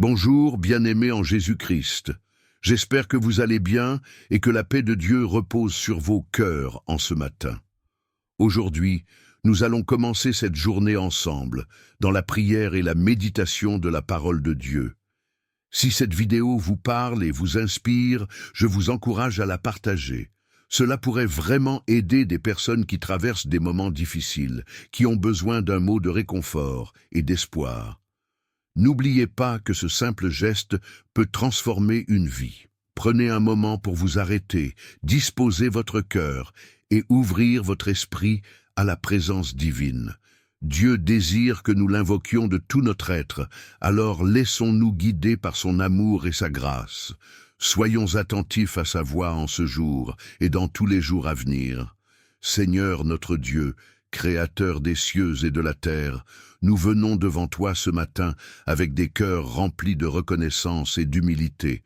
Bonjour, bien-aimés en Jésus-Christ. J'espère que vous allez bien et que la paix de Dieu repose sur vos cœurs en ce matin. Aujourd'hui, nous allons commencer cette journée ensemble, dans la prière et la méditation de la parole de Dieu. Si cette vidéo vous parle et vous inspire, je vous encourage à la partager. Cela pourrait vraiment aider des personnes qui traversent des moments difficiles, qui ont besoin d'un mot de réconfort et d'espoir. N'oubliez pas que ce simple geste peut transformer une vie. Prenez un moment pour vous arrêter, disposer votre cœur et ouvrir votre esprit à la présence divine. Dieu désire que nous l'invoquions de tout notre être, alors laissons-nous guider par son amour et sa grâce. Soyons attentifs à sa voix en ce jour et dans tous les jours à venir. Seigneur notre Dieu, Créateur des cieux et de la terre, nous venons devant toi ce matin avec des cœurs remplis de reconnaissance et d'humilité.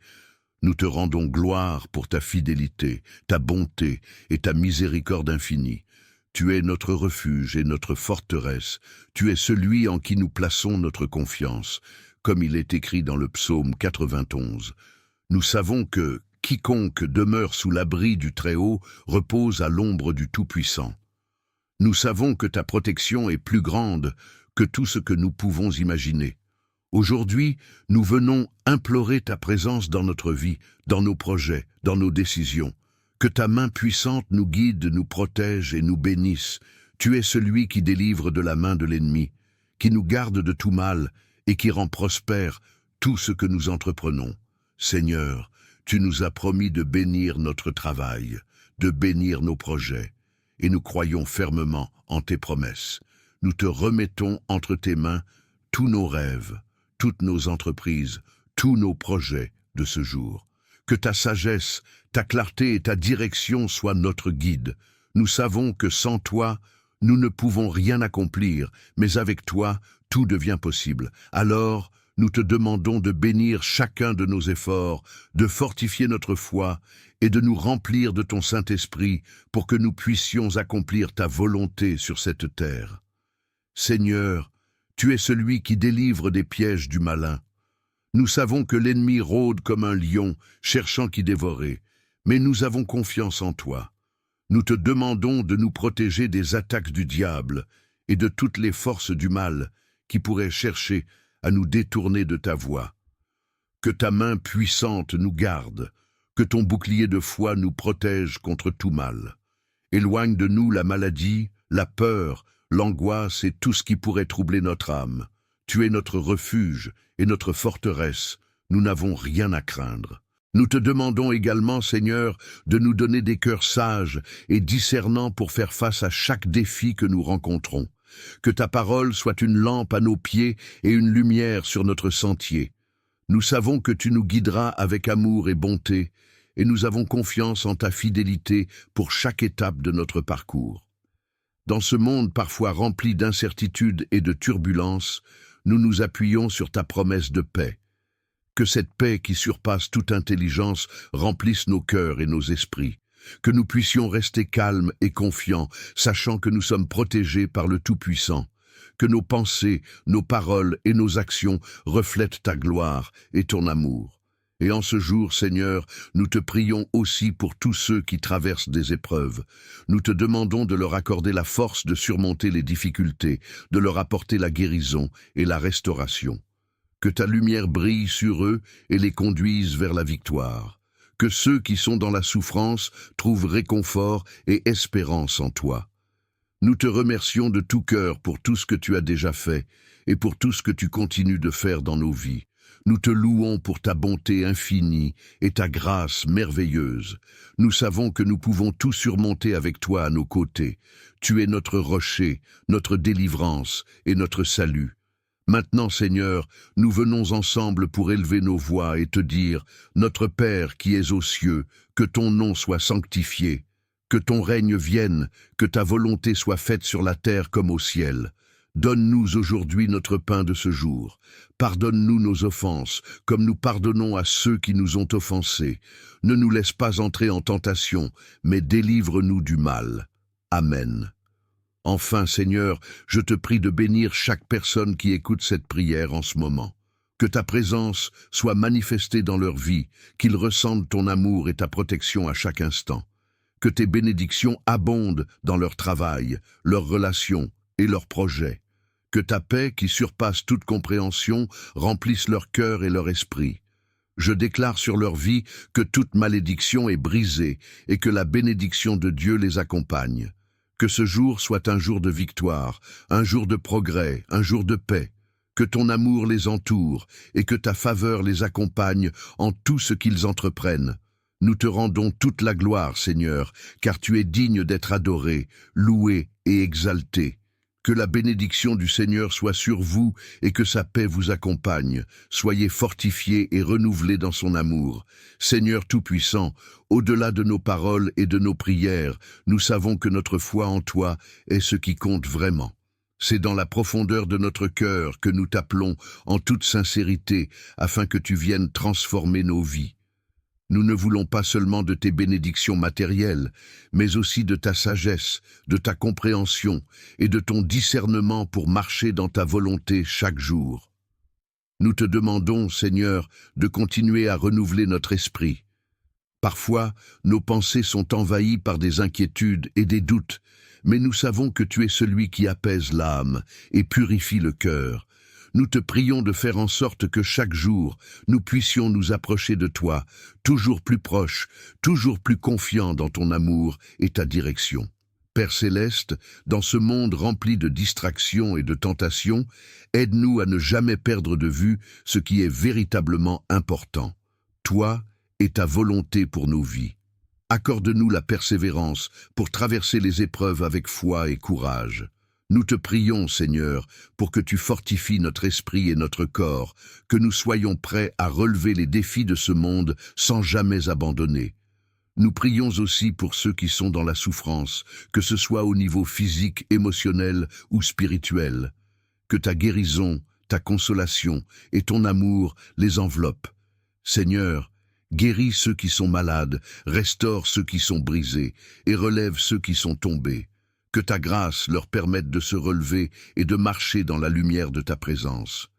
Nous te rendons gloire pour ta fidélité, ta bonté et ta miséricorde infinie. Tu es notre refuge et notre forteresse. Tu es celui en qui nous plaçons notre confiance, comme il est écrit dans le psaume 91. Nous savons que quiconque demeure sous l'abri du Très-Haut repose à l'ombre du Tout-Puissant. Nous savons que ta protection est plus grande que tout ce que nous pouvons imaginer. Aujourd'hui, nous venons implorer ta présence dans notre vie, dans nos projets, dans nos décisions. Que ta main puissante nous guide, nous protège et nous bénisse. Tu es celui qui délivre de la main de l'ennemi, qui nous garde de tout mal et qui rend prospère tout ce que nous entreprenons. Seigneur, tu nous as promis de bénir notre travail, de bénir nos projets. Et nous croyons fermement en tes promesses. Nous te remettons entre tes mains tous nos rêves, toutes nos entreprises, tous nos projets de ce jour. Que ta sagesse, ta clarté et ta direction soient notre guide. Nous savons que sans toi, nous ne pouvons rien accomplir, mais avec toi, tout devient possible. Alors, nous te demandons de bénir chacun de nos efforts, de fortifier notre foi et de nous remplir de ton Saint-Esprit pour que nous puissions accomplir ta volonté sur cette terre. Seigneur, tu es celui qui délivre des pièges du malin. Nous savons que l'ennemi rôde comme un lion, cherchant qui dévorer, mais nous avons confiance en toi. Nous te demandons de nous protéger des attaques du diable et de toutes les forces du mal qui pourraient chercher à nous détourner de ta voie. Que ta main puissante nous garde, que ton bouclier de foi nous protège contre tout mal. Éloigne de nous la maladie, la peur, l'angoisse et tout ce qui pourrait troubler notre âme. Tu es notre refuge et notre forteresse, nous n'avons rien à craindre. Nous te demandons également, Seigneur, de nous donner des cœurs sages et discernants pour faire face à chaque défi que nous rencontrons. Que ta parole soit une lampe à nos pieds et une lumière sur notre sentier. Nous savons que tu nous guideras avec amour et bonté, et nous avons confiance en ta fidélité pour chaque étape de notre parcours. Dans ce monde parfois rempli d'incertitudes et de turbulences, nous nous appuyons sur ta promesse de paix. Que cette paix qui surpasse toute intelligence remplisse nos cœurs et nos esprits. Que nous puissions rester calmes et confiants, sachant que nous sommes protégés par le Tout-Puissant. Que nos pensées, nos paroles et nos actions reflètent ta gloire et ton amour. Et en ce jour, Seigneur, nous te prions aussi pour tous ceux qui traversent des épreuves. Nous te demandons de leur accorder la force de surmonter les difficultés, de leur apporter la guérison et la restauration. Que ta lumière brille sur eux et les conduise vers la victoire. Que ceux qui sont dans la souffrance trouvent réconfort et espérance en toi. Nous te remercions de tout cœur pour tout ce que tu as déjà fait et pour tout ce que tu continues de faire dans nos vies. Nous te louons pour ta bonté infinie et ta grâce merveilleuse. Nous savons que nous pouvons tout surmonter avec toi à nos côtés. Tu es notre rocher, notre délivrance et notre salut. Maintenant, Seigneur, nous venons ensemble pour élever nos voix et te dire, Notre Père qui es aux cieux, que ton nom soit sanctifié, que ton règne vienne, que ta volonté soit faite sur la terre comme au ciel. Donne-nous aujourd'hui notre pain de ce jour. Pardonne-nous nos offenses, comme nous pardonnons à ceux qui nous ont offensés. Ne nous laisse pas entrer en tentation, mais délivre-nous du mal. Amen. Enfin, Seigneur, je te prie de bénir chaque personne qui écoute cette prière en ce moment. Que ta présence soit manifestée dans leur vie, qu'ils ressentent ton amour et ta protection à chaque instant. Que tes bénédictions abondent dans leur travail, leurs relations et leurs projets. Que ta paix, qui surpasse toute compréhension, remplisse leur cœur et leur esprit. Je déclare sur leur vie que toute malédiction est brisée et que la bénédiction de Dieu les accompagne. Que ce jour soit un jour de victoire, un jour de progrès, un jour de paix. Que ton amour les entoure et que ta faveur les accompagne en tout ce qu'ils entreprennent. Nous te rendons toute la gloire, Seigneur, car tu es digne d'être adoré, loué et exalté. Que la bénédiction du Seigneur soit sur vous et que sa paix vous accompagne. Soyez fortifiés et renouvelés dans son amour. Seigneur Tout-Puissant, au-delà de nos paroles et de nos prières, nous savons que notre foi en toi est ce qui compte vraiment. C'est dans la profondeur de notre cœur que nous t'appelons en toute sincérité afin que tu viennes transformer nos vies. Nous ne voulons pas seulement de tes bénédictions matérielles, mais aussi de ta sagesse, de ta compréhension et de ton discernement pour marcher dans ta volonté chaque jour. Nous te demandons, Seigneur, de continuer à renouveler notre esprit. Parfois, nos pensées sont envahies par des inquiétudes et des doutes, mais nous savons que tu es celui qui apaise l'âme et purifie le cœur. Nous te prions de faire en sorte que chaque jour, nous puissions nous approcher de toi, toujours plus proches, toujours plus confiants dans ton amour et ta direction. Père céleste, dans ce monde rempli de distractions et de tentations, aide-nous à ne jamais perdre de vue ce qui est véritablement important, toi et ta volonté pour nos vies. Accorde-nous la persévérance pour traverser les épreuves avec foi et courage. Nous te prions, Seigneur, pour que tu fortifies notre esprit et notre corps, que nous soyons prêts à relever les défis de ce monde sans jamais abandonner. Nous prions aussi pour ceux qui sont dans la souffrance, que ce soit au niveau physique, émotionnel ou spirituel. Que ta guérison, ta consolation et ton amour les enveloppent. Seigneur, guéris ceux qui sont malades, restaure ceux qui sont brisés et relève ceux qui sont tombés. Que ta grâce leur permette de se relever et de marcher dans la lumière de ta présence.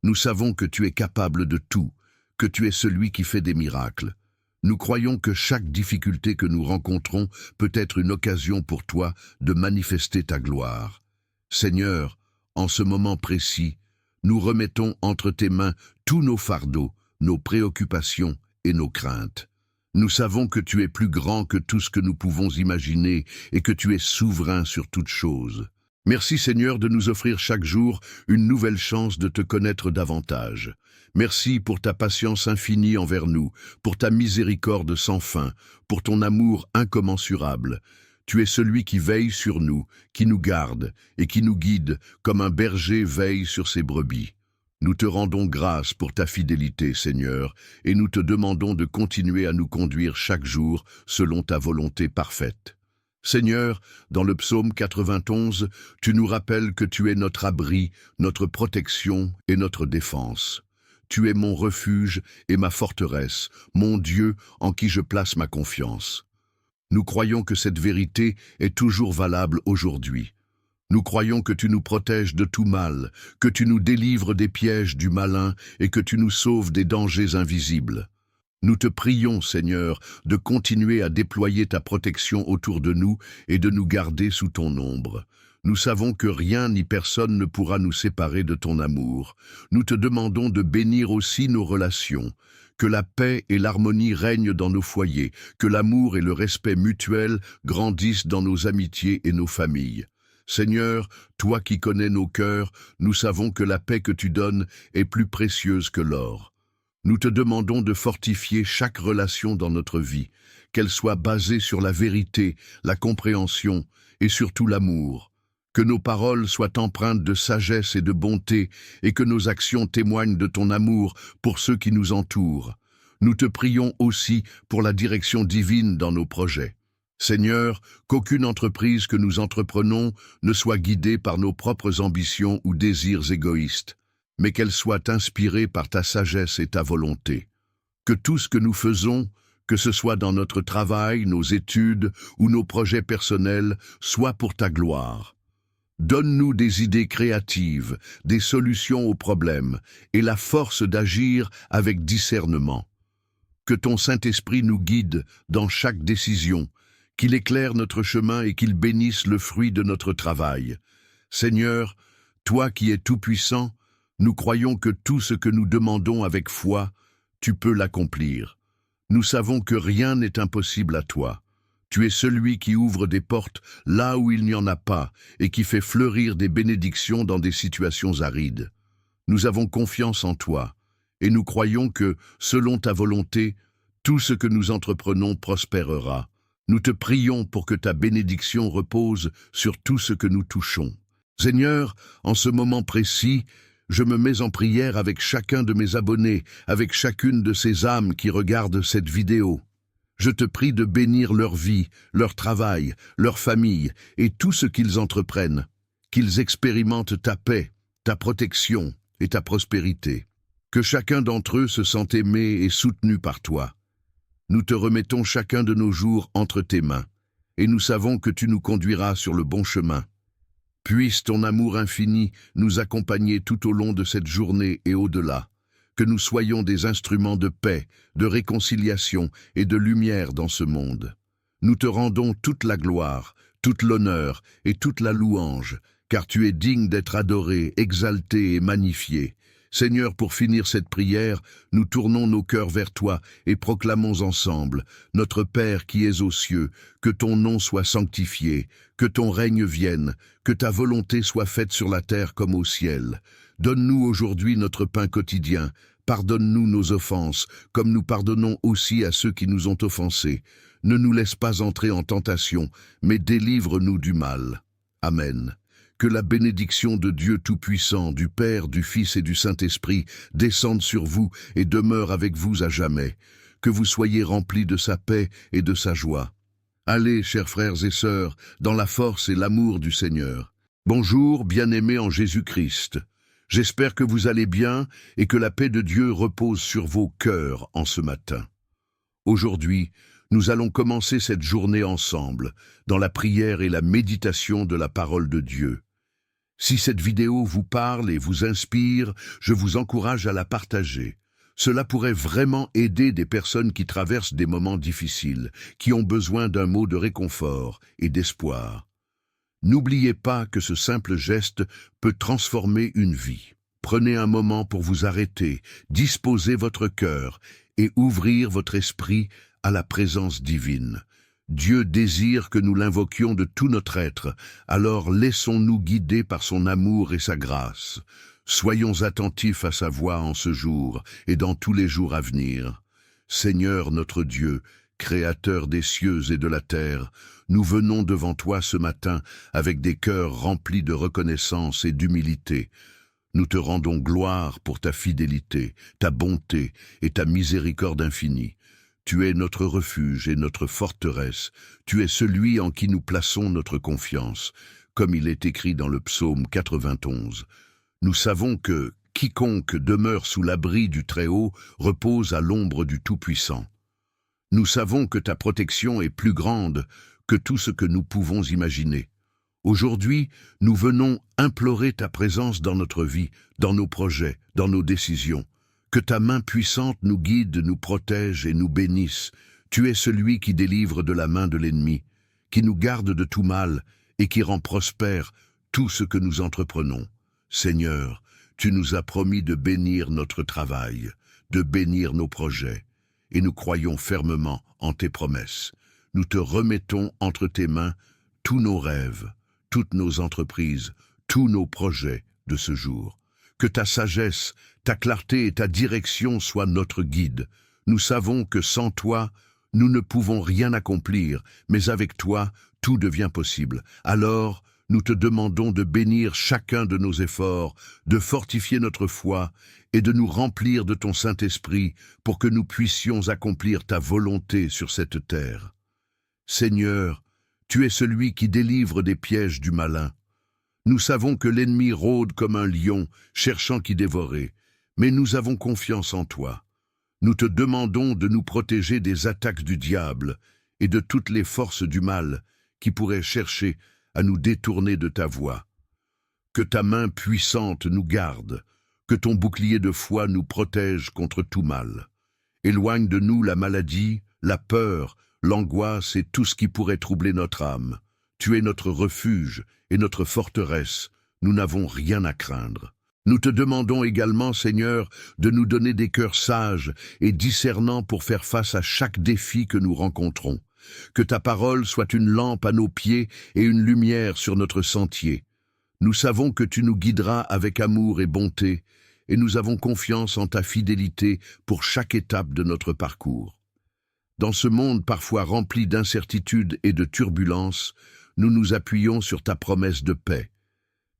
Nous savons que tu es capable de tout, que tu es celui qui fait des miracles. Nous croyons que chaque difficulté que nous rencontrons peut être une occasion pour toi de manifester ta gloire. Seigneur, en ce moment précis, nous remettons entre tes mains tous nos fardeaux, nos préoccupations et nos craintes. Nous savons que tu es plus grand que tout ce que nous pouvons imaginer et que tu es souverain sur toutes choses. Merci Seigneur de nous offrir chaque jour une nouvelle chance de te connaître davantage. Merci pour ta patience infinie envers nous, pour ta miséricorde sans fin, pour ton amour incommensurable. Tu es celui qui veille sur nous, qui nous garde et qui nous guide comme un berger veille sur ses brebis. Nous te rendons grâce pour ta fidélité, Seigneur, et nous te demandons de continuer à nous conduire chaque jour selon ta volonté parfaite. Seigneur, dans le psaume 91, tu nous rappelles que tu es notre abri, notre protection et notre défense. Tu es mon refuge et ma forteresse, mon Dieu en qui je place ma confiance. Nous croyons que cette vérité est toujours valable aujourd'hui. Nous croyons que tu nous protèges de tout mal, que tu nous délivres des pièges du malin et que tu nous sauves des dangers invisibles. Nous te prions, Seigneur, de continuer à déployer ta protection autour de nous et de nous garder sous ton ombre. Nous savons que rien ni personne ne pourra nous séparer de ton amour. Nous te demandons de bénir aussi nos relations, que la paix et l'harmonie règnent dans nos foyers, que l'amour et le respect mutuel grandissent dans nos amitiés et nos familles. Seigneur, toi qui connais nos cœurs, nous savons que la paix que tu donnes est plus précieuse que l'or. Nous te demandons de fortifier chaque relation dans notre vie, qu'elle soit basée sur la vérité, la compréhension et surtout l'amour. Que nos paroles soient empreintes de sagesse et de bonté et que nos actions témoignent de ton amour pour ceux qui nous entourent. Nous te prions aussi pour la direction divine dans nos projets. Seigneur, qu'aucune entreprise que nous entreprenons ne soit guidée par nos propres ambitions ou désirs égoïstes, mais qu'elle soit inspirée par ta sagesse et ta volonté. Que tout ce que nous faisons, que ce soit dans notre travail, nos études ou nos projets personnels, soit pour ta gloire. Donne-nous des idées créatives, des solutions aux problèmes et la force d'agir avec discernement. Que ton Saint-Esprit nous guide dans chaque décision, qu'il éclaire notre chemin et qu'il bénisse le fruit de notre travail. Seigneur, toi qui es tout-puissant, nous croyons que tout ce que nous demandons avec foi, tu peux l'accomplir. Nous savons que rien n'est impossible à toi. Tu es celui qui ouvre des portes là où il n'y en a pas et qui fait fleurir des bénédictions dans des situations arides. Nous avons confiance en toi et nous croyons que, selon ta volonté, tout ce que nous entreprenons prospérera. Nous te prions pour que ta bénédiction repose sur tout ce que nous touchons. Seigneur, en ce moment précis, je me mets en prière avec chacun de mes abonnés, avec chacune de ces âmes qui regardent cette vidéo. Je te prie de bénir leur vie, leur travail, leur famille et tout ce qu'ils entreprennent, qu'ils expérimentent ta paix, ta protection et ta prospérité. Que chacun d'entre eux se sente aimé et soutenu par toi. Nous te remettons chacun de nos jours entre tes mains, et nous savons que tu nous conduiras sur le bon chemin. Puisse ton amour infini nous accompagner tout au long de cette journée et au-delà, que nous soyons des instruments de paix, de réconciliation et de lumière dans ce monde. Nous te rendons toute la gloire, toute l'honneur et toute la louange, car tu es digne d'être adoré, exalté et magnifié. Seigneur, pour finir cette prière, nous tournons nos cœurs vers toi et proclamons ensemble, notre Père qui es aux cieux, que ton nom soit sanctifié, que ton règne vienne, que ta volonté soit faite sur la terre comme au ciel. Donne-nous aujourd'hui notre pain quotidien, pardonne-nous nos offenses, comme nous pardonnons aussi à ceux qui nous ont offensés. Ne nous laisse pas entrer en tentation, mais délivre-nous du mal. Amen. Que la bénédiction de Dieu Tout-Puissant, du Père, du Fils et du Saint-Esprit descende sur vous et demeure avec vous à jamais. Que vous soyez remplis de sa paix et de sa joie. Allez, chers frères et sœurs, dans la force et l'amour du Seigneur. Bonjour, bien-aimés en Jésus-Christ. J'espère que vous allez bien et que la paix de Dieu repose sur vos cœurs en ce matin. Aujourd'hui, nous allons commencer cette journée ensemble, dans la prière et la méditation de la parole de Dieu. Si cette vidéo vous parle et vous inspire, je vous encourage à la partager. Cela pourrait vraiment aider des personnes qui traversent des moments difficiles, qui ont besoin d'un mot de réconfort et d'espoir. N'oubliez pas que ce simple geste peut transformer une vie. Prenez un moment pour vous arrêter, disposer votre cœur et ouvrir votre esprit à la présence divine. Dieu désire que nous l'invoquions de tout notre être, alors laissons-nous guider par son amour et sa grâce. Soyons attentifs à sa voix en ce jour et dans tous les jours à venir. Seigneur notre Dieu, Créateur des cieux et de la terre, nous venons devant toi ce matin avec des cœurs remplis de reconnaissance et d'humilité. Nous te rendons gloire pour ta fidélité, ta bonté et ta miséricorde infinie. Tu es notre refuge et notre forteresse. Tu es celui en qui nous plaçons notre confiance, comme il est écrit dans le psaume 91. Nous savons que quiconque demeure sous l'abri du Très-Haut repose à l'ombre du Tout-Puissant. Nous savons que ta protection est plus grande que tout ce que nous pouvons imaginer. Aujourd'hui, nous venons implorer ta présence dans notre vie, dans nos projets, dans nos décisions. Que ta main puissante nous guide, nous protège et nous bénisse. Tu es celui qui délivre de la main de l'ennemi, qui nous garde de tout mal et qui rend prospère tout ce que nous entreprenons. Seigneur, tu nous as promis de bénir notre travail, de bénir nos projets, et nous croyons fermement en tes promesses. Nous te remettons entre tes mains tous nos rêves, toutes nos entreprises, tous nos projets de ce jour. Que ta sagesse, ta clarté et ta direction soient notre guide. Nous savons que sans toi, nous ne pouvons rien accomplir, mais avec toi, tout devient possible. Alors, nous te demandons de bénir chacun de nos efforts, de fortifier notre foi et de nous remplir de ton Saint-Esprit pour que nous puissions accomplir ta volonté sur cette terre. Seigneur, tu es celui qui délivre des pièges du malin. Nous savons que l'ennemi rôde comme un lion, cherchant qui dévorer, mais nous avons confiance en toi. Nous te demandons de nous protéger des attaques du diable et de toutes les forces du mal qui pourraient chercher à nous détourner de ta voie. Que ta main puissante nous garde, que ton bouclier de foi nous protège contre tout mal. Éloigne de nous la maladie, la peur, l'angoisse et tout ce qui pourrait troubler notre âme. Tu es notre refuge et notre forteresse, nous n'avons rien à craindre. Nous te demandons également, Seigneur, de nous donner des cœurs sages et discernants pour faire face à chaque défi que nous rencontrons. Que ta parole soit une lampe à nos pieds et une lumière sur notre sentier. Nous savons que tu nous guideras avec amour et bonté, et nous avons confiance en ta fidélité pour chaque étape de notre parcours. Dans ce monde parfois rempli d'incertitudes et de turbulences, nous nous appuyons sur ta promesse de paix.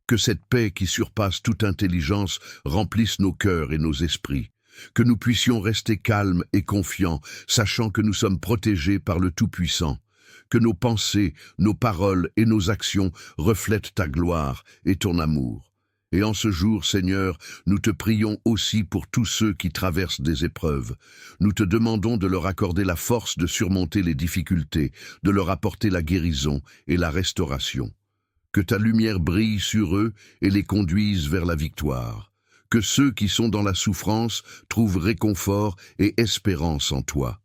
Que cette paix qui surpasse toute intelligence remplisse nos cœurs et nos esprits. Que nous puissions rester calmes et confiants, sachant que nous sommes protégés par le Tout-Puissant. Que nos pensées, nos paroles et nos actions reflètent ta gloire et ton amour. Et en ce jour, Seigneur, nous te prions aussi pour tous ceux qui traversent des épreuves. Nous te demandons de leur accorder la force de surmonter les difficultés, de leur apporter la guérison et la restauration. Que ta lumière brille sur eux et les conduise vers la victoire. Que ceux qui sont dans la souffrance trouvent réconfort et espérance en toi.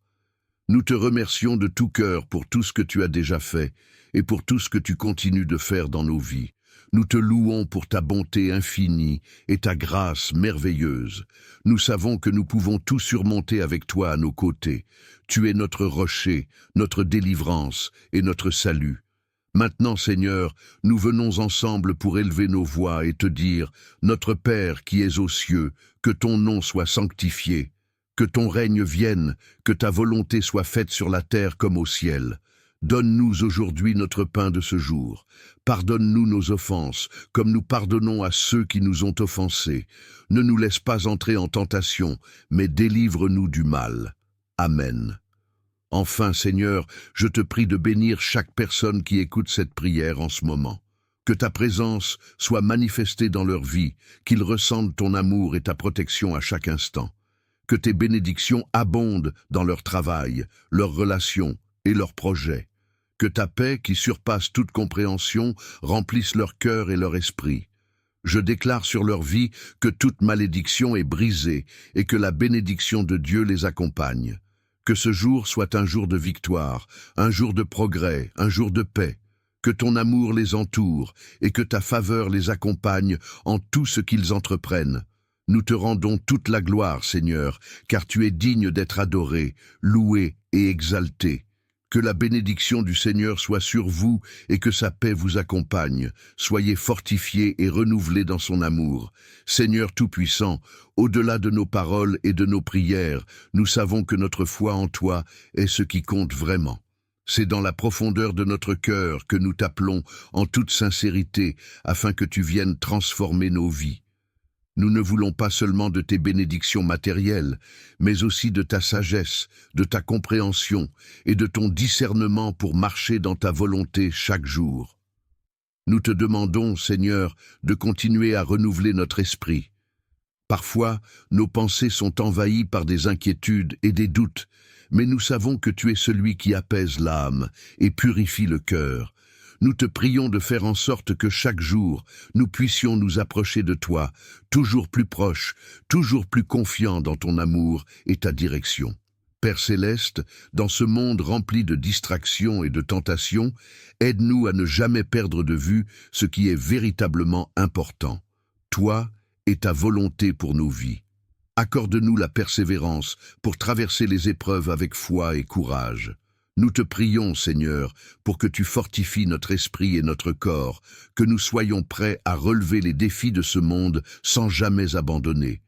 Nous te remercions de tout cœur pour tout ce que tu as déjà fait et pour tout ce que tu continues de faire dans nos vies. Nous te louons pour ta bonté infinie et ta grâce merveilleuse. Nous savons que nous pouvons tout surmonter avec toi à nos côtés. Tu es notre rocher, notre délivrance et notre salut. Maintenant, Seigneur, nous venons ensemble pour élever nos voix et te dire, Notre Père qui es aux cieux, que ton nom soit sanctifié, que ton règne vienne, que ta volonté soit faite sur la terre comme au ciel. Donne-nous aujourd'hui notre pain de ce jour. Pardonne-nous nos offenses, comme nous pardonnons à ceux qui nous ont offensés. Ne nous laisse pas entrer en tentation, mais délivre-nous du mal. Amen. Enfin, Seigneur, je te prie de bénir chaque personne qui écoute cette prière en ce moment. Que ta présence soit manifestée dans leur vie, qu'ils ressentent ton amour et ta protection à chaque instant. Que tes bénédictions abondent dans leur travail, leurs relations et leurs projets. Que ta paix, qui surpasse toute compréhension, remplisse leur cœur et leur esprit. Je déclare sur leur vie que toute malédiction est brisée et que la bénédiction de Dieu les accompagne. Que ce jour soit un jour de victoire, un jour de progrès, un jour de paix. Que ton amour les entoure et que ta faveur les accompagne en tout ce qu'ils entreprennent. Nous te rendons toute la gloire, Seigneur, car tu es digne d'être adoré, loué et exalté. Que la bénédiction du Seigneur soit sur vous et que sa paix vous accompagne. Soyez fortifiés et renouvelés dans son amour. Seigneur Tout-Puissant, au-delà de nos paroles et de nos prières, nous savons que notre foi en toi est ce qui compte vraiment. C'est dans la profondeur de notre cœur que nous t'appelons en toute sincérité afin que tu viennes transformer nos vies. Nous ne voulons pas seulement de tes bénédictions matérielles, mais aussi de ta sagesse, de ta compréhension et de ton discernement pour marcher dans ta volonté chaque jour. Nous te demandons, Seigneur, de continuer à renouveler notre esprit. Parfois, nos pensées sont envahies par des inquiétudes et des doutes, mais nous savons que tu es celui qui apaise l'âme et purifie le cœur. Nous te prions de faire en sorte que chaque jour, nous puissions nous approcher de toi, toujours plus proches, toujours plus confiants dans ton amour et ta direction. Père céleste, dans ce monde rempli de distractions et de tentations, aide-nous à ne jamais perdre de vue ce qui est véritablement important, toi et ta volonté pour nos vies. Accorde-nous la persévérance pour traverser les épreuves avec foi et courage. Nous te prions, Seigneur, pour que tu fortifies notre esprit et notre corps, que nous soyons prêts à relever les défis de ce monde sans jamais abandonner.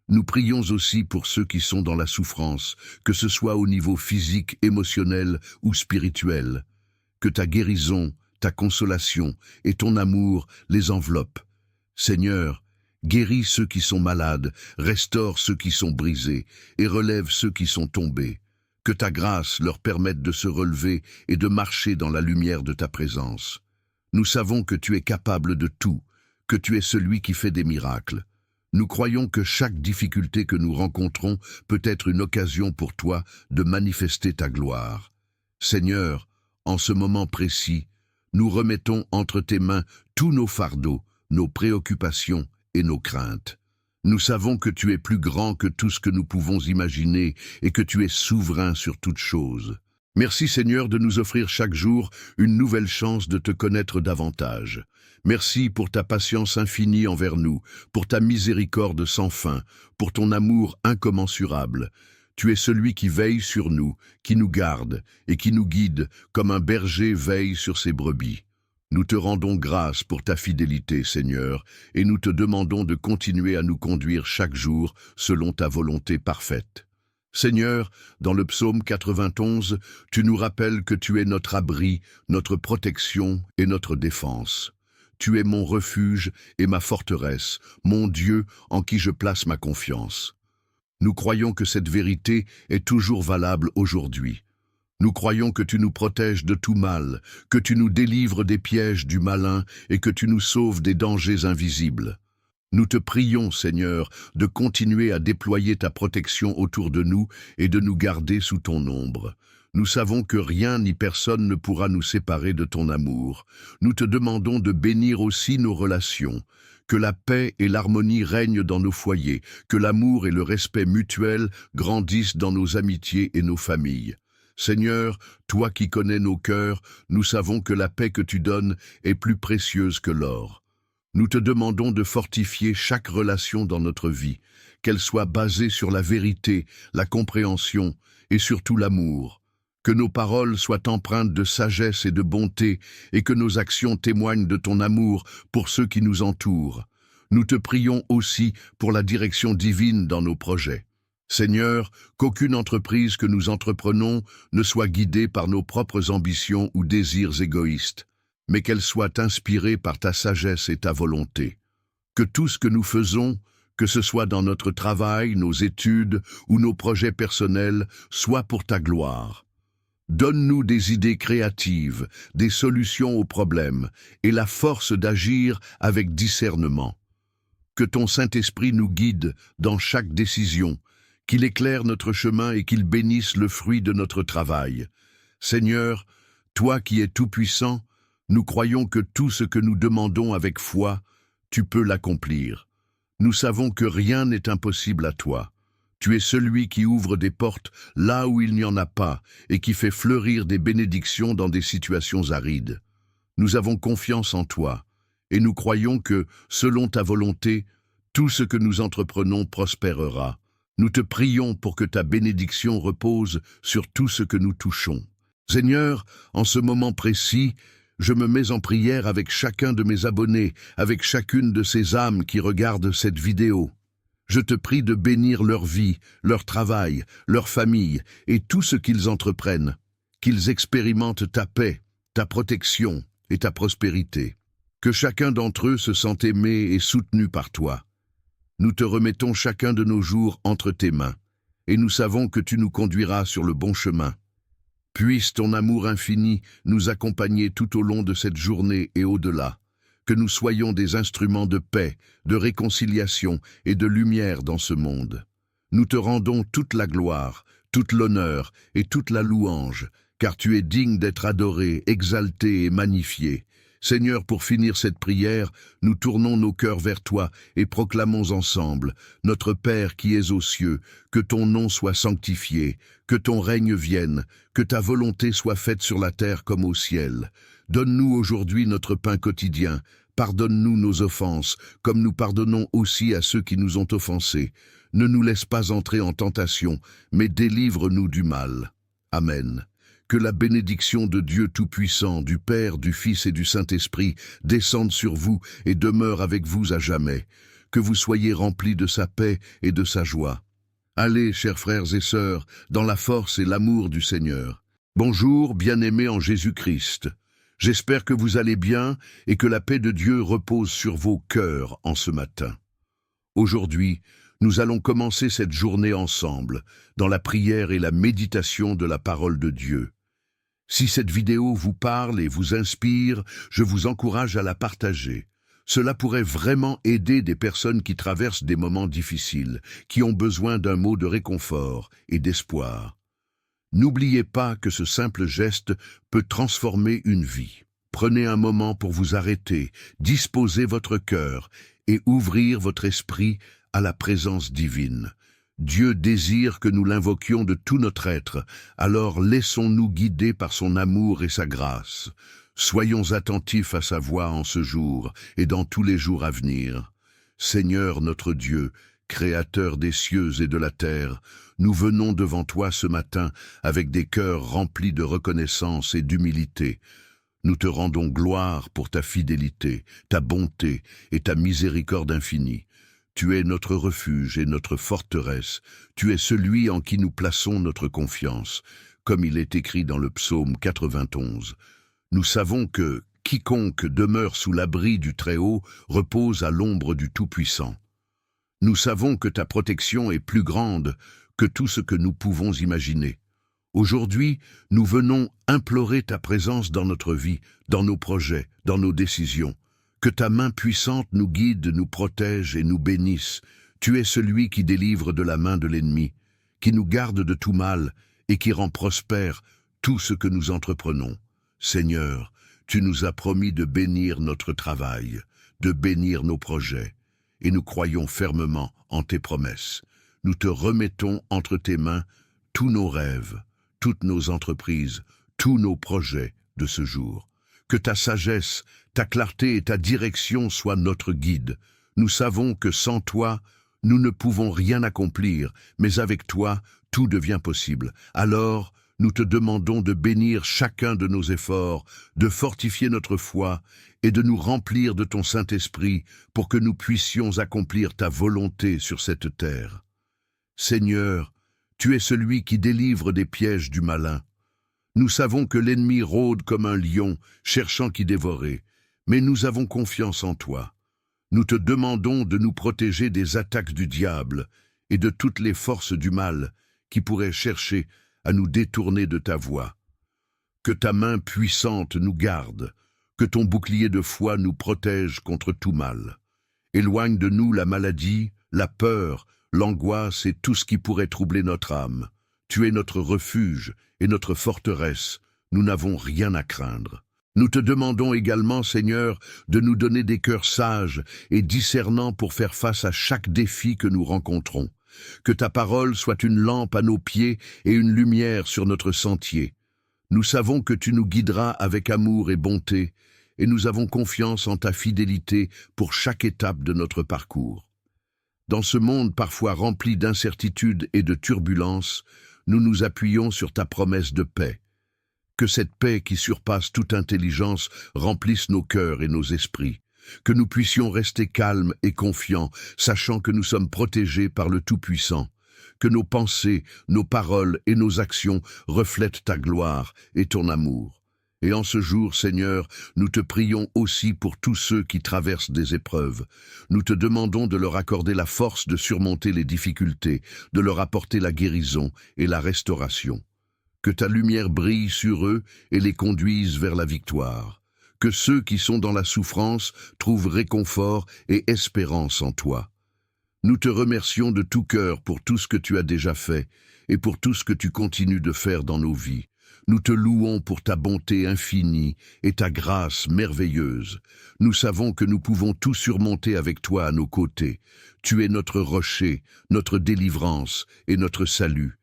Nous prions aussi pour ceux qui sont dans la souffrance, que ce soit au niveau physique, émotionnel ou spirituel. Que ta guérison, ta consolation et ton amour les enveloppent. Seigneur, guéris ceux qui sont malades, restaure ceux qui sont brisés et relève ceux qui sont tombés. Que ta grâce leur permette de se relever et de marcher dans la lumière de ta présence. Nous savons que tu es capable de tout, que tu es celui qui fait des miracles. Nous croyons que chaque difficulté que nous rencontrons peut être une occasion pour toi de manifester ta gloire. Seigneur, en ce moment précis, nous remettons entre tes mains tous nos fardeaux, nos préoccupations et nos craintes. Nous savons que tu es plus grand que tout ce que nous pouvons imaginer et que tu es souverain sur toutes choses. Merci Seigneur de nous offrir chaque jour une nouvelle chance de te connaître davantage. Merci pour ta patience infinie envers nous, pour ta miséricorde sans fin, pour ton amour incommensurable. Tu es celui qui veille sur nous, qui nous garde et qui nous guide comme un berger veille sur ses brebis. Nous te rendons grâce pour ta fidélité, Seigneur, et nous te demandons de continuer à nous conduire chaque jour selon ta volonté parfaite. Seigneur, dans le psaume 91, tu nous rappelles que tu es notre abri, notre protection et notre défense. Tu es mon refuge et ma forteresse, mon Dieu en qui je place ma confiance. Nous croyons que cette vérité est toujours valable aujourd'hui. Nous croyons que tu nous protèges de tout mal, que tu nous délivres des pièges du malin et que tu nous sauves des dangers invisibles. Nous te prions, Seigneur, de continuer à déployer ta protection autour de nous et de nous garder sous ton ombre. Nous savons que rien ni personne ne pourra nous séparer de ton amour. Nous te demandons de bénir aussi nos relations, que la paix et l'harmonie règnent dans nos foyers, que l'amour et le respect mutuel grandissent dans nos amitiés et nos familles. Seigneur, toi qui connais nos cœurs, nous savons que la paix que tu donnes est plus précieuse que l'or. Nous te demandons de fortifier chaque relation dans notre vie, qu'elle soit basée sur la vérité, la compréhension et surtout l'amour. Que nos paroles soient empreintes de sagesse et de bonté et que nos actions témoignent de ton amour pour ceux qui nous entourent. Nous te prions aussi pour la direction divine dans nos projets. Seigneur, qu'aucune entreprise que nous entreprenons ne soit guidée par nos propres ambitions ou désirs égoïstes, mais qu'elle soit inspirée par ta sagesse et ta volonté. Que tout ce que nous faisons, que ce soit dans notre travail, nos études ou nos projets personnels, soit pour ta gloire. Donne-nous des idées créatives, des solutions aux problèmes et la force d'agir avec discernement. Que ton Saint-Esprit nous guide dans chaque décision, qu'il éclaire notre chemin et qu'il bénisse le fruit de notre travail. Seigneur, toi qui es tout-puissant, nous croyons que tout ce que nous demandons avec foi, tu peux l'accomplir. Nous savons que rien n'est impossible à toi. Tu es celui qui ouvre des portes là où il n'y en a pas et qui fait fleurir des bénédictions dans des situations arides. Nous avons confiance en toi et nous croyons que, selon ta volonté, tout ce que nous entreprenons prospérera. Nous te prions pour que ta bénédiction repose sur tout ce que nous touchons. Seigneur, en ce moment précis, je me mets en prière avec chacun de mes abonnés, avec chacune de ces âmes qui regardent cette vidéo. Je te prie de bénir leur vie, leur travail, leur famille et tout ce qu'ils entreprennent, qu'ils expérimentent ta paix, ta protection et ta prospérité. Que chacun d'entre eux se sente aimé et soutenu par toi. Nous te remettons chacun de nos jours entre tes mains, et nous savons que tu nous conduiras sur le bon chemin. Puisse ton amour infini nous accompagner tout au long de cette journée et au-delà, que nous soyons des instruments de paix, de réconciliation et de lumière dans ce monde. Nous te rendons toute la gloire, toute l'honneur et toute la louange, car tu es digne d'être adoré, exalté et magnifié. Seigneur, pour finir cette prière, nous tournons nos cœurs vers toi et proclamons ensemble, notre Père qui es aux cieux, que ton nom soit sanctifié, que ton règne vienne, que ta volonté soit faite sur la terre comme au ciel. Donne-nous aujourd'hui notre pain quotidien, pardonne-nous nos offenses, comme nous pardonnons aussi à ceux qui nous ont offensés. Ne nous laisse pas entrer en tentation, mais délivre-nous du mal. Amen. Que la bénédiction de Dieu Tout-Puissant, du Père, du Fils et du Saint-Esprit descende sur vous et demeure avec vous à jamais. Que vous soyez remplis de sa paix et de sa joie. Allez, chers frères et sœurs, dans la force et l'amour du Seigneur. Bonjour, bien-aimés en Jésus-Christ. J'espère que vous allez bien et que la paix de Dieu repose sur vos cœurs en ce matin. Aujourd'hui, nous allons commencer cette journée ensemble, dans la prière et la méditation de la parole de Dieu. Si cette vidéo vous parle et vous inspire, je vous encourage à la partager. Cela pourrait vraiment aider des personnes qui traversent des moments difficiles, qui ont besoin d'un mot de réconfort et d'espoir. N'oubliez pas que ce simple geste peut transformer une vie. Prenez un moment pour vous arrêter, disposer votre cœur et ouvrir votre esprit à la présence divine. Dieu désire que nous l'invoquions de tout notre être, alors laissons-nous guider par son amour et sa grâce. Soyons attentifs à sa voix en ce jour et dans tous les jours à venir. Seigneur notre Dieu, Créateur des cieux et de la terre, nous venons devant toi ce matin avec des cœurs remplis de reconnaissance et d'humilité. Nous te rendons gloire pour ta fidélité, ta bonté et ta miséricorde infinie. Tu es notre refuge et notre forteresse. Tu es celui en qui nous plaçons notre confiance, comme il est écrit dans le psaume 91. Nous savons que quiconque demeure sous l'abri du Très-Haut repose à l'ombre du Tout-Puissant. Nous savons que ta protection est plus grande que tout ce que nous pouvons imaginer. Aujourd'hui, nous venons implorer ta présence dans notre vie, dans nos projets, dans nos décisions. Que ta main puissante nous guide, nous protège et nous bénisse. Tu es celui qui délivre de la main de l'ennemi, qui nous garde de tout mal et qui rend prospère tout ce que nous entreprenons. Seigneur, tu nous as promis de bénir notre travail, de bénir nos projets, et nous croyons fermement en tes promesses. Nous te remettons entre tes mains tous nos rêves, toutes nos entreprises, tous nos projets de ce jour. Que ta sagesse, ta clarté et ta direction soient notre guide. Nous savons que sans toi, nous ne pouvons rien accomplir, mais avec toi, tout devient possible. Alors, nous te demandons de bénir chacun de nos efforts, de fortifier notre foi et de nous remplir de ton Saint-Esprit pour que nous puissions accomplir ta volonté sur cette terre. Seigneur, tu es celui qui délivre des pièges du malin. Nous savons que l'ennemi rôde comme un lion, cherchant qui dévorer, mais nous avons confiance en toi. Nous te demandons de nous protéger des attaques du diable et de toutes les forces du mal qui pourraient chercher à nous détourner de ta voie. Que ta main puissante nous garde, que ton bouclier de foi nous protège contre tout mal. Éloigne de nous la maladie, la peur, l'angoisse et tout ce qui pourrait troubler notre âme. Tu es notre refuge et notre forteresse, nous n'avons rien à craindre. Nous te demandons également, Seigneur, de nous donner des cœurs sages et discernants pour faire face à chaque défi que nous rencontrons. Que ta parole soit une lampe à nos pieds et une lumière sur notre sentier. Nous savons que tu nous guideras avec amour et bonté, et nous avons confiance en ta fidélité pour chaque étape de notre parcours. Dans ce monde parfois rempli d'incertitudes et de turbulences, nous nous appuyons sur ta promesse de paix. Que cette paix qui surpasse toute intelligence remplisse nos cœurs et nos esprits. Que nous puissions rester calmes et confiants, sachant que nous sommes protégés par le Tout-Puissant. Que nos pensées, nos paroles et nos actions reflètent ta gloire et ton amour. Et en ce jour, Seigneur, nous te prions aussi pour tous ceux qui traversent des épreuves. Nous te demandons de leur accorder la force de surmonter les difficultés, de leur apporter la guérison et la restauration. Que ta lumière brille sur eux et les conduise vers la victoire. Que ceux qui sont dans la souffrance trouvent réconfort et espérance en toi. Nous te remercions de tout cœur pour tout ce que tu as déjà fait et pour tout ce que tu continues de faire dans nos vies. Nous te louons pour ta bonté infinie et ta grâce merveilleuse. Nous savons que nous pouvons tout surmonter avec toi à nos côtés. Tu es notre rocher, notre délivrance et notre salut.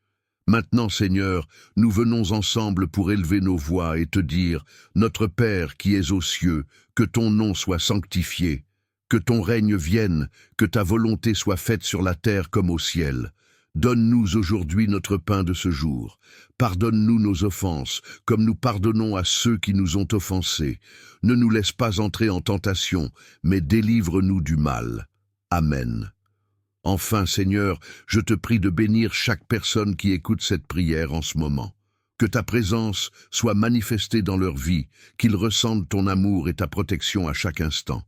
Maintenant, Seigneur, nous venons ensemble pour élever nos voix et te dire, Notre Père qui es aux cieux, que ton nom soit sanctifié, que ton règne vienne, que ta volonté soit faite sur la terre comme au ciel. Donne-nous aujourd'hui notre pain de ce jour. Pardonne-nous nos offenses, comme nous pardonnons à ceux qui nous ont offensés. Ne nous laisse pas entrer en tentation, mais délivre-nous du mal. Amen. Enfin, Seigneur, je te prie de bénir chaque personne qui écoute cette prière en ce moment. Que ta présence soit manifestée dans leur vie, qu'ils ressentent ton amour et ta protection à chaque instant.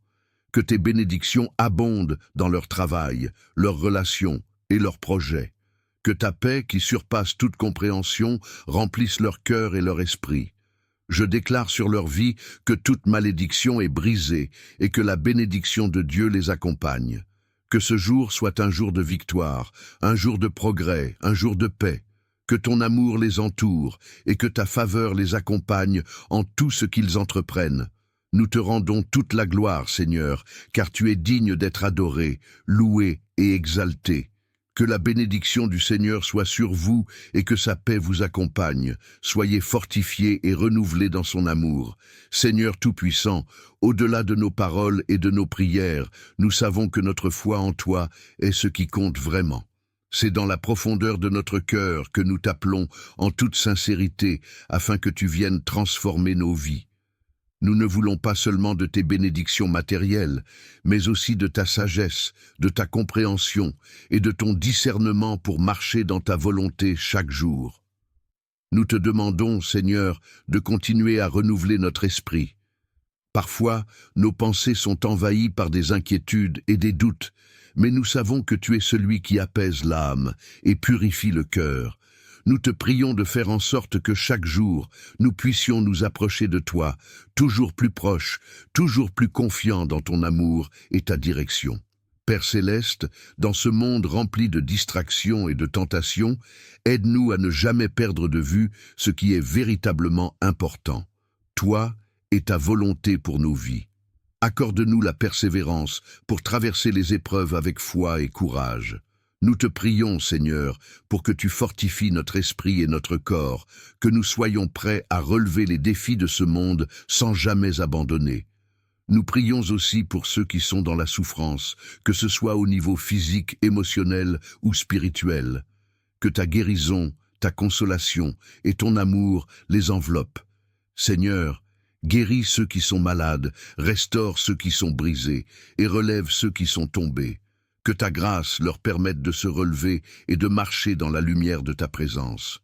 Que tes bénédictions abondent dans leur travail, leurs relations et leurs projets. Que ta paix, qui surpasse toute compréhension, remplisse leur cœur et leur esprit. Je déclare sur leur vie que toute malédiction est brisée et que la bénédiction de Dieu les accompagne. Que ce jour soit un jour de victoire, un jour de progrès, un jour de paix. Que ton amour les entoure et que ta faveur les accompagne en tout ce qu'ils entreprennent. Nous te rendons toute la gloire, Seigneur, car tu es digne d'être adoré, loué et exalté. Que la bénédiction du Seigneur soit sur vous et que sa paix vous accompagne. Soyez fortifiés et renouvelés dans son amour. Seigneur Tout-Puissant, au-delà de nos paroles et de nos prières, nous savons que notre foi en toi est ce qui compte vraiment. C'est dans la profondeur de notre cœur que nous t'appelons en toute sincérité afin que tu viennes transformer nos vies. Nous ne voulons pas seulement de tes bénédictions matérielles, mais aussi de ta sagesse, de ta compréhension et de ton discernement pour marcher dans ta volonté chaque jour. Nous te demandons, Seigneur, de continuer à renouveler notre esprit. Parfois, nos pensées sont envahies par des inquiétudes et des doutes, mais nous savons que tu es celui qui apaise l'âme et purifie le cœur. Nous te prions de faire en sorte que chaque jour, nous puissions nous approcher de toi, toujours plus proches, toujours plus confiants dans ton amour et ta direction. Père céleste, dans ce monde rempli de distractions et de tentations, aide-nous à ne jamais perdre de vue ce qui est véritablement important, toi et ta volonté pour nos vies. Accorde-nous la persévérance pour traverser les épreuves avec foi et courage. Nous te prions, Seigneur, pour que tu fortifies notre esprit et notre corps, que nous soyons prêts à relever les défis de ce monde sans jamais abandonner. Nous prions aussi pour ceux qui sont dans la souffrance, que ce soit au niveau physique, émotionnel ou spirituel. Que ta guérison, ta consolation et ton amour les enveloppent. Seigneur, guéris ceux qui sont malades, restaure ceux qui sont brisés et relève ceux qui sont tombés. Que ta grâce leur permette de se relever et de marcher dans la lumière de ta présence.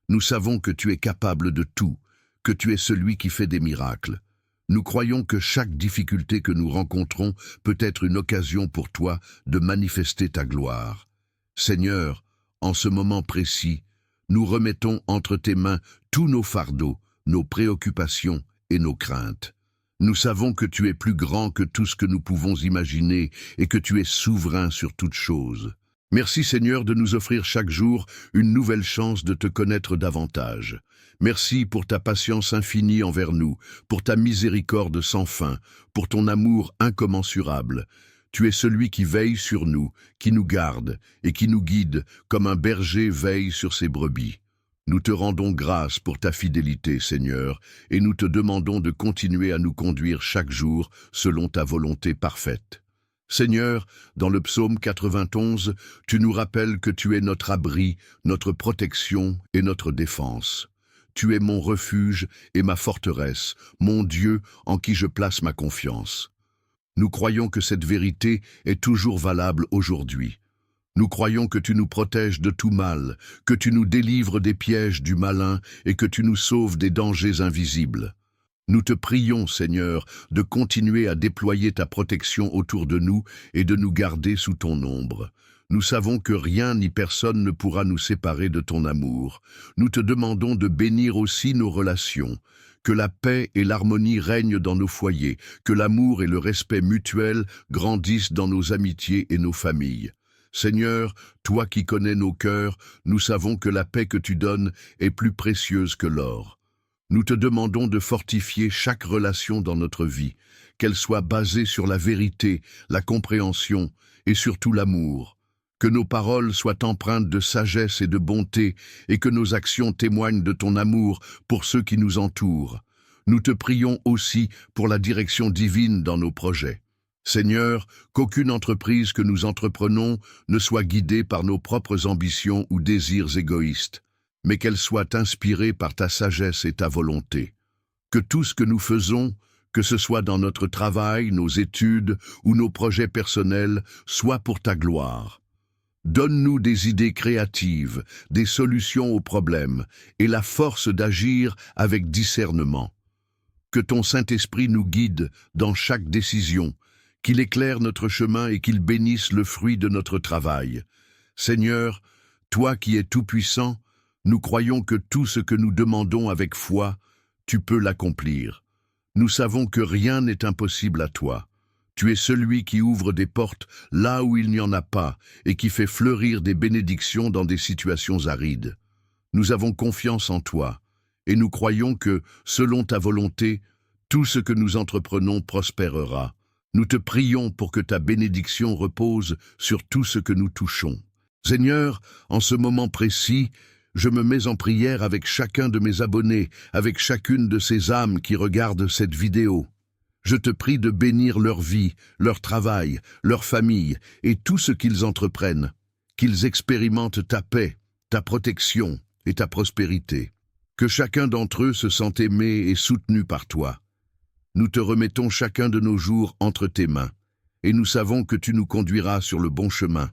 Nous savons que tu es capable de tout, que tu es celui qui fait des miracles. Nous croyons que chaque difficulté que nous rencontrons peut être une occasion pour toi de manifester ta gloire. Seigneur, en ce moment précis, nous remettons entre tes mains tous nos fardeaux, nos préoccupations et nos craintes. Nous savons que tu es plus grand que tout ce que nous pouvons imaginer et que tu es souverain sur toutes choses. Merci Seigneur de nous offrir chaque jour une nouvelle chance de te connaître davantage. Merci pour ta patience infinie envers nous, pour ta miséricorde sans fin, pour ton amour incommensurable. Tu es celui qui veille sur nous, qui nous garde et qui nous guide comme un berger veille sur ses brebis. Nous te rendons grâce pour ta fidélité, Seigneur, et nous te demandons de continuer à nous conduire chaque jour selon ta volonté parfaite. Seigneur, dans le psaume 91, tu nous rappelles que tu es notre abri, notre protection et notre défense. Tu es mon refuge et ma forteresse, mon Dieu en qui je place ma confiance. Nous croyons que cette vérité est toujours valable aujourd'hui. Nous croyons que tu nous protèges de tout mal, que tu nous délivres des pièges du malin et que tu nous sauves des dangers invisibles. Nous te prions, Seigneur, de continuer à déployer ta protection autour de nous et de nous garder sous ton ombre. Nous savons que rien ni personne ne pourra nous séparer de ton amour. Nous te demandons de bénir aussi nos relations. Que la paix et l'harmonie règnent dans nos foyers, que l'amour et le respect mutuel grandissent dans nos amitiés et nos familles. Seigneur, toi qui connais nos cœurs, nous savons que la paix que tu donnes est plus précieuse que l'or. Nous te demandons de fortifier chaque relation dans notre vie, qu'elle soit basée sur la vérité, la compréhension et surtout l'amour. Que nos paroles soient empreintes de sagesse et de bonté et que nos actions témoignent de ton amour pour ceux qui nous entourent. Nous te prions aussi pour la direction divine dans nos projets. Seigneur, qu'aucune entreprise que nous entreprenons ne soit guidée par nos propres ambitions ou désirs égoïstes, mais qu'elle soit inspirée par ta sagesse et ta volonté. Que tout ce que nous faisons, que ce soit dans notre travail, nos études ou nos projets personnels, soit pour ta gloire. Donne-nous des idées créatives, des solutions aux problèmes et la force d'agir avec discernement. Que ton Saint-Esprit nous guide dans chaque décision, qu'il éclaire notre chemin et qu'il bénisse le fruit de notre travail. Seigneur, toi qui es tout-puissant, nous croyons que tout ce que nous demandons avec foi, tu peux l'accomplir. Nous savons que rien n'est impossible à toi. Tu es celui qui ouvre des portes là où il n'y en a pas et qui fait fleurir des bénédictions dans des situations arides. Nous avons confiance en toi, et nous croyons que, selon ta volonté, tout ce que nous entreprenons prospérera. Nous te prions pour que ta bénédiction repose sur tout ce que nous touchons. Seigneur, en ce moment précis, je me mets en prière avec chacun de mes abonnés, avec chacune de ces âmes qui regardent cette vidéo. Je te prie de bénir leur vie, leur travail, leur famille et tout ce qu'ils entreprennent, qu'ils expérimentent ta paix, ta protection et ta prospérité. Que chacun d'entre eux se sente aimé et soutenu par toi. Nous te remettons chacun de nos jours entre tes mains, et nous savons que tu nous conduiras sur le bon chemin.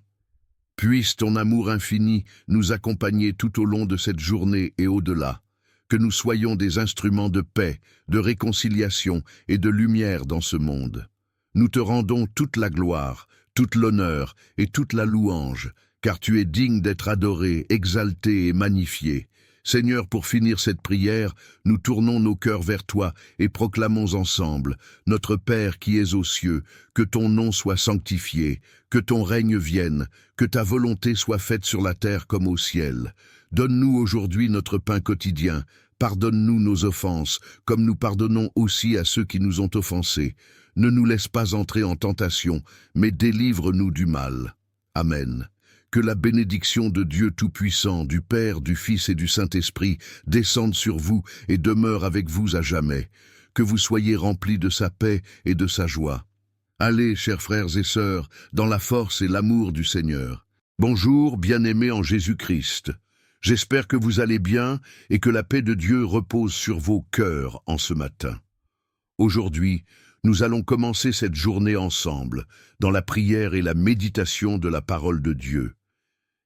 Puisse ton amour infini nous accompagner tout au long de cette journée et au-delà, que nous soyons des instruments de paix, de réconciliation et de lumière dans ce monde. Nous te rendons toute la gloire, toute l'honneur et toute la louange, car tu es digne d'être adoré, exalté et magnifié. Seigneur, pour finir cette prière, nous tournons nos cœurs vers toi et proclamons ensemble, notre Père qui es aux cieux, que ton nom soit sanctifié, que ton règne vienne, que ta volonté soit faite sur la terre comme au ciel. Donne-nous aujourd'hui notre pain quotidien, pardonne-nous nos offenses, comme nous pardonnons aussi à ceux qui nous ont offensés. Ne nous laisse pas entrer en tentation, mais délivre-nous du mal. Amen. Que la bénédiction de Dieu Tout-Puissant, du Père, du Fils et du Saint-Esprit descende sur vous et demeure avec vous à jamais. Que vous soyez remplis de sa paix et de sa joie. Allez, chers frères et sœurs, dans la force et l'amour du Seigneur. Bonjour, bien-aimés en Jésus-Christ. J'espère que vous allez bien et que la paix de Dieu repose sur vos cœurs en ce matin. Aujourd'hui, nous allons commencer cette journée ensemble, dans la prière et la méditation de la parole de Dieu.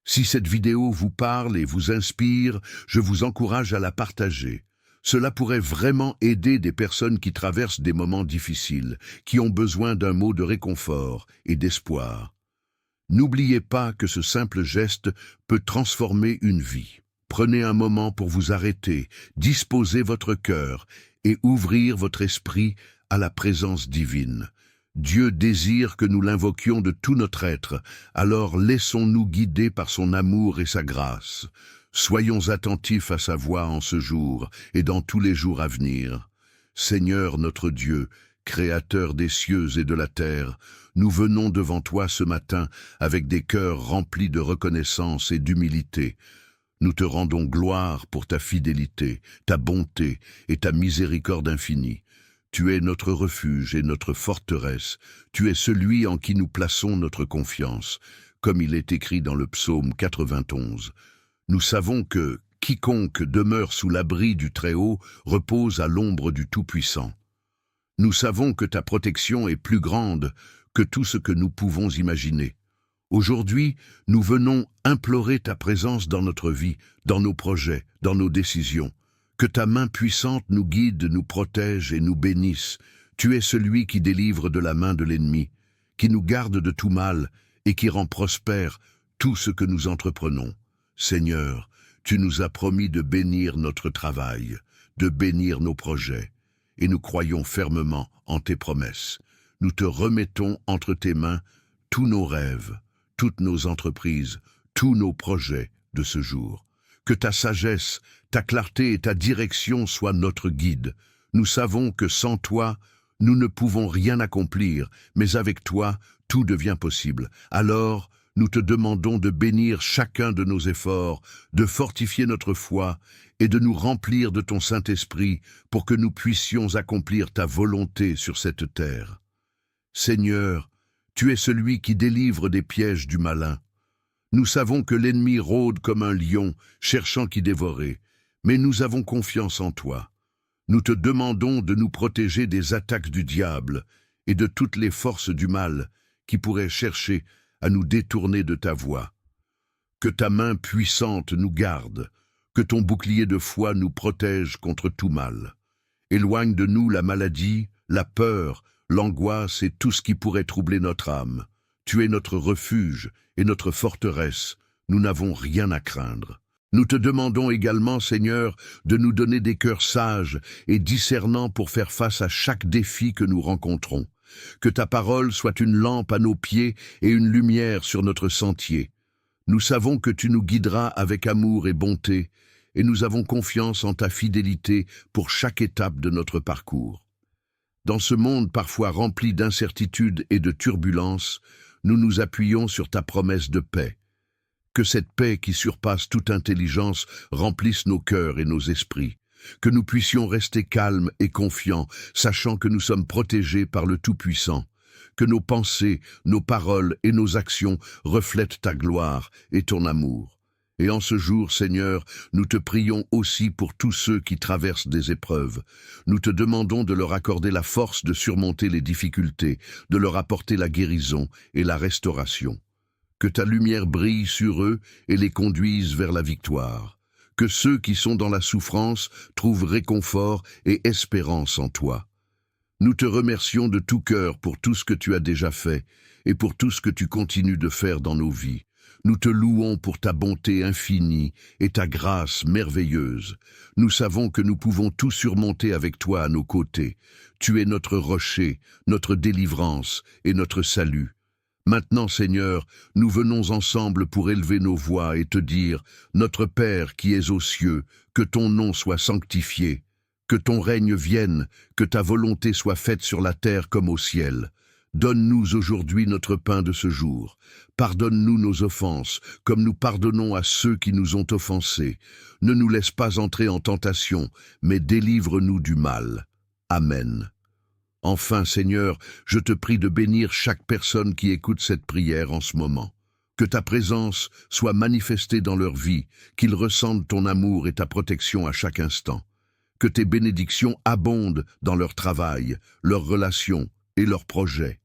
Si cette vidéo vous parle et vous inspire, je vous encourage à la partager. Cela pourrait vraiment aider des personnes qui traversent des moments difficiles, qui ont besoin d'un mot de réconfort et d'espoir. N'oubliez pas que ce simple geste peut transformer une vie. Prenez un moment pour vous arrêter, disposer votre cœur et ouvrir votre esprit à la présence divine. Dieu désire que nous l'invoquions de tout notre être, alors laissons-nous guider par son amour et sa grâce. Soyons attentifs à sa voix en ce jour et dans tous les jours à venir. Seigneur notre Dieu, Créateur des cieux et de la terre, nous venons devant toi ce matin avec des cœurs remplis de reconnaissance et d'humilité. Nous te rendons gloire pour ta fidélité, ta bonté et ta miséricorde infinie. Tu es notre refuge et notre forteresse. Tu es celui en qui nous plaçons notre confiance, comme il est écrit dans le psaume 91. Nous savons que quiconque demeure sous l'abri du Très-Haut repose à l'ombre du Tout-Puissant. Nous savons que ta protection est plus grande que tout ce que nous pouvons imaginer. Aujourd'hui, nous venons implorer ta présence dans notre vie, dans nos projets, dans nos décisions. Que ta main puissante nous guide, nous protège et nous bénisse. Tu es celui qui délivre de la main de l'ennemi, qui nous garde de tout mal et qui rend prospère tout ce que nous entreprenons. Seigneur, tu nous as promis de bénir notre travail, de bénir nos projets, et nous croyons fermement en tes promesses. Nous te remettons entre tes mains tous nos rêves, toutes nos entreprises, tous nos projets de ce jour. Que ta sagesse, ta clarté et ta direction soient notre guide. Nous savons que sans toi, nous ne pouvons rien accomplir, mais avec toi, tout devient possible. Alors, nous te demandons de bénir chacun de nos efforts, de fortifier notre foi et de nous remplir de ton Saint-Esprit pour que nous puissions accomplir ta volonté sur cette terre. Seigneur, tu es celui qui délivre des pièges du malin. Nous savons que l'ennemi rôde comme un lion, cherchant qui dévorer, mais nous avons confiance en toi. Nous te demandons de nous protéger des attaques du diable et de toutes les forces du mal qui pourraient chercher à nous détourner de ta voie. Que ta main puissante nous garde, que ton bouclier de foi nous protège contre tout mal. Éloigne de nous la maladie, la peur, l'angoisse et tout ce qui pourrait troubler notre âme. Tu es notre refuge et notre forteresse, nous n'avons rien à craindre. Nous te demandons également, Seigneur, de nous donner des cœurs sages et discernants pour faire face à chaque défi que nous rencontrons. Que ta parole soit une lampe à nos pieds et une lumière sur notre sentier. Nous savons que tu nous guideras avec amour et bonté, et nous avons confiance en ta fidélité pour chaque étape de notre parcours. Dans ce monde parfois rempli d'incertitudes et de turbulences, nous nous appuyons sur ta promesse de paix. Que cette paix qui surpasse toute intelligence remplisse nos cœurs et nos esprits. Que nous puissions rester calmes et confiants, sachant que nous sommes protégés par le Tout-Puissant. Que nos pensées, nos paroles et nos actions reflètent ta gloire et ton amour. Et en ce jour, Seigneur, nous te prions aussi pour tous ceux qui traversent des épreuves. Nous te demandons de leur accorder la force de surmonter les difficultés, de leur apporter la guérison et la restauration. Que ta lumière brille sur eux et les conduise vers la victoire. Que ceux qui sont dans la souffrance trouvent réconfort et espérance en toi. Nous te remercions de tout cœur pour tout ce que tu as déjà fait et pour tout ce que tu continues de faire dans nos vies. Nous te louons pour ta bonté infinie et ta grâce merveilleuse. Nous savons que nous pouvons tout surmonter avec toi à nos côtés. Tu es notre rocher, notre délivrance et notre salut. Maintenant, Seigneur, nous venons ensemble pour élever nos voix et te dire, Notre Père qui es aux cieux, que ton nom soit sanctifié, que ton règne vienne, que ta volonté soit faite sur la terre comme au ciel. Donne-nous aujourd'hui notre pain de ce jour. Pardonne-nous nos offenses, comme nous pardonnons à ceux qui nous ont offensés. Ne nous laisse pas entrer en tentation, mais délivre-nous du mal. Amen. Enfin, Seigneur, je te prie de bénir chaque personne qui écoute cette prière en ce moment. Que ta présence soit manifestée dans leur vie, qu'ils ressentent ton amour et ta protection à chaque instant. Que tes bénédictions abondent dans leur travail, leurs relations et leurs projets.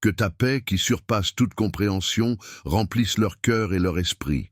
Que ta paix, qui surpasse toute compréhension, remplisse leur cœur et leur esprit.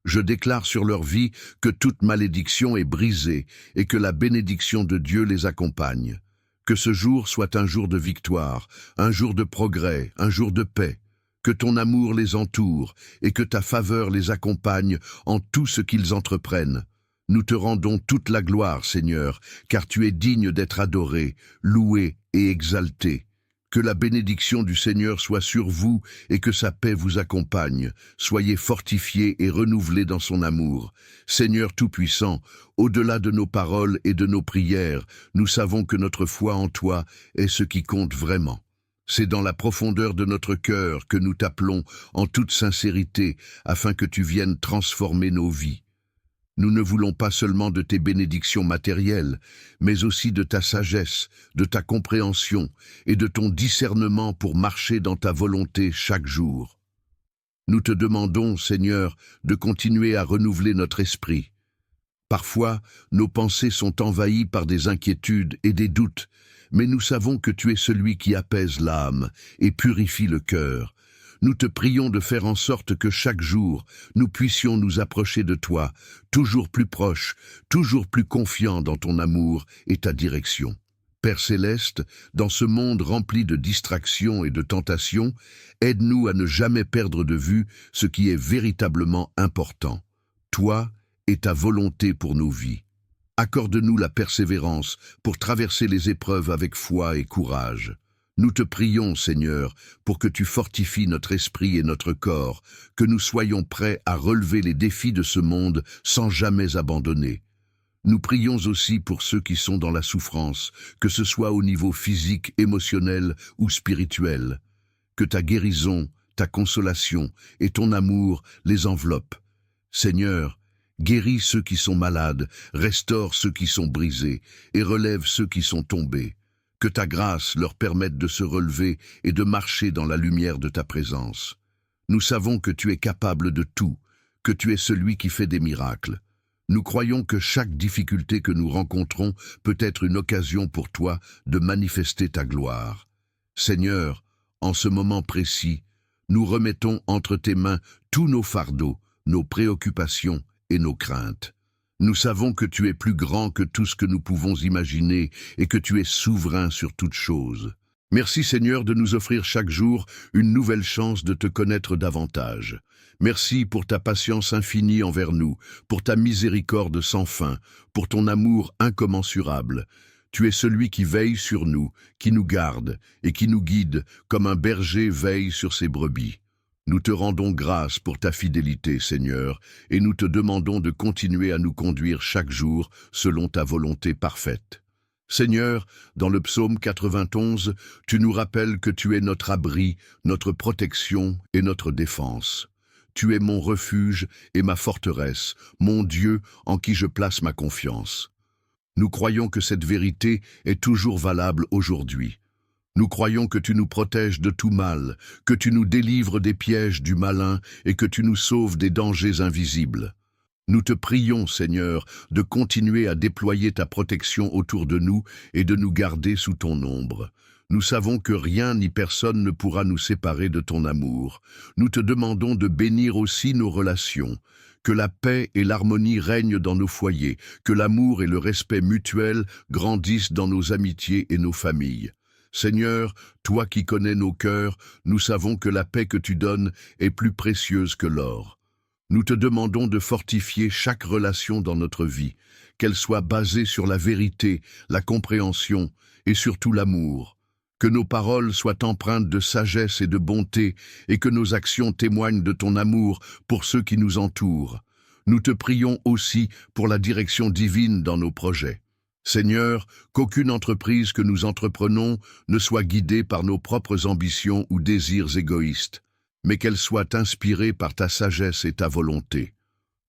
Je déclare sur leur vie que toute malédiction est brisée et que la bénédiction de Dieu les accompagne. Que ce jour soit un jour de victoire, un jour de progrès, un jour de paix. Que ton amour les entoure et que ta faveur les accompagne en tout ce qu'ils entreprennent. Nous te rendons toute la gloire, Seigneur, car tu es digne d'être adoré, loué et exalté. Que la bénédiction du Seigneur soit sur vous et que sa paix vous accompagne. Soyez fortifiés et renouvelés dans son amour. Seigneur Tout-Puissant, au-delà de nos paroles et de nos prières, nous savons que notre foi en toi est ce qui compte vraiment. C'est dans la profondeur de notre cœur que nous t'appelons en toute sincérité afin que tu viennes transformer nos vies. Nous ne voulons pas seulement de tes bénédictions matérielles, mais aussi de ta sagesse, de ta compréhension et de ton discernement pour marcher dans ta volonté chaque jour. Nous te demandons, Seigneur, de continuer à renouveler notre esprit. Parfois, nos pensées sont envahies par des inquiétudes et des doutes, mais nous savons que tu es celui qui apaise l'âme et purifie le cœur. Nous te prions de faire en sorte que chaque jour, nous puissions nous approcher de toi, toujours plus proches, toujours plus confiants dans ton amour et ta direction. Père céleste, dans ce monde rempli de distractions et de tentations, aide-nous à ne jamais perdre de vue ce qui est véritablement important, toi et ta volonté pour nos vies. Accorde-nous la persévérance pour traverser les épreuves avec foi et courage. Nous te prions, Seigneur, pour que tu fortifies notre esprit et notre corps, que nous soyons prêts à relever les défis de ce monde sans jamais abandonner. Nous prions aussi pour ceux qui sont dans la souffrance, que ce soit au niveau physique, émotionnel ou spirituel. Que ta guérison, ta consolation et ton amour les enveloppent. Seigneur, guéris ceux qui sont malades, restaure ceux qui sont brisés et relève ceux qui sont tombés. Que ta grâce leur permette de se relever et de marcher dans la lumière de ta présence. Nous savons que tu es capable de tout, que tu es celui qui fait des miracles. Nous croyons que chaque difficulté que nous rencontrons peut être une occasion pour toi de manifester ta gloire. Seigneur, en ce moment précis, nous remettons entre tes mains tous nos fardeaux, nos préoccupations et nos craintes. Nous savons que tu es plus grand que tout ce que nous pouvons imaginer et que tu es souverain sur toutes choses. Merci Seigneur de nous offrir chaque jour une nouvelle chance de te connaître davantage. Merci pour ta patience infinie envers nous, pour ta miséricorde sans fin, pour ton amour incommensurable. Tu es celui qui veille sur nous, qui nous garde et qui nous guide comme un berger veille sur ses brebis. Nous te rendons grâce pour ta fidélité, Seigneur, et nous te demandons de continuer à nous conduire chaque jour selon ta volonté parfaite. Seigneur, dans le psaume 91, tu nous rappelles que tu es notre abri, notre protection et notre défense. Tu es mon refuge et ma forteresse, mon Dieu en qui je place ma confiance. Nous croyons que cette vérité est toujours valable aujourd'hui. Nous croyons que tu nous protèges de tout mal, que tu nous délivres des pièges du malin et que tu nous sauves des dangers invisibles. Nous te prions, Seigneur, de continuer à déployer ta protection autour de nous et de nous garder sous ton ombre. Nous savons que rien ni personne ne pourra nous séparer de ton amour. Nous te demandons de bénir aussi nos relations, que la paix et l'harmonie règnent dans nos foyers, que l'amour et le respect mutuel grandissent dans nos amitiés et nos familles. Seigneur, toi qui connais nos cœurs, nous savons que la paix que tu donnes est plus précieuse que l'or. Nous te demandons de fortifier chaque relation dans notre vie, qu'elle soit basée sur la vérité, la compréhension et surtout l'amour. Que nos paroles soient empreintes de sagesse et de bonté et que nos actions témoignent de ton amour pour ceux qui nous entourent. Nous te prions aussi pour la direction divine dans nos projets. Seigneur, qu'aucune entreprise que nous entreprenons ne soit guidée par nos propres ambitions ou désirs égoïstes, mais qu'elle soit inspirée par ta sagesse et ta volonté.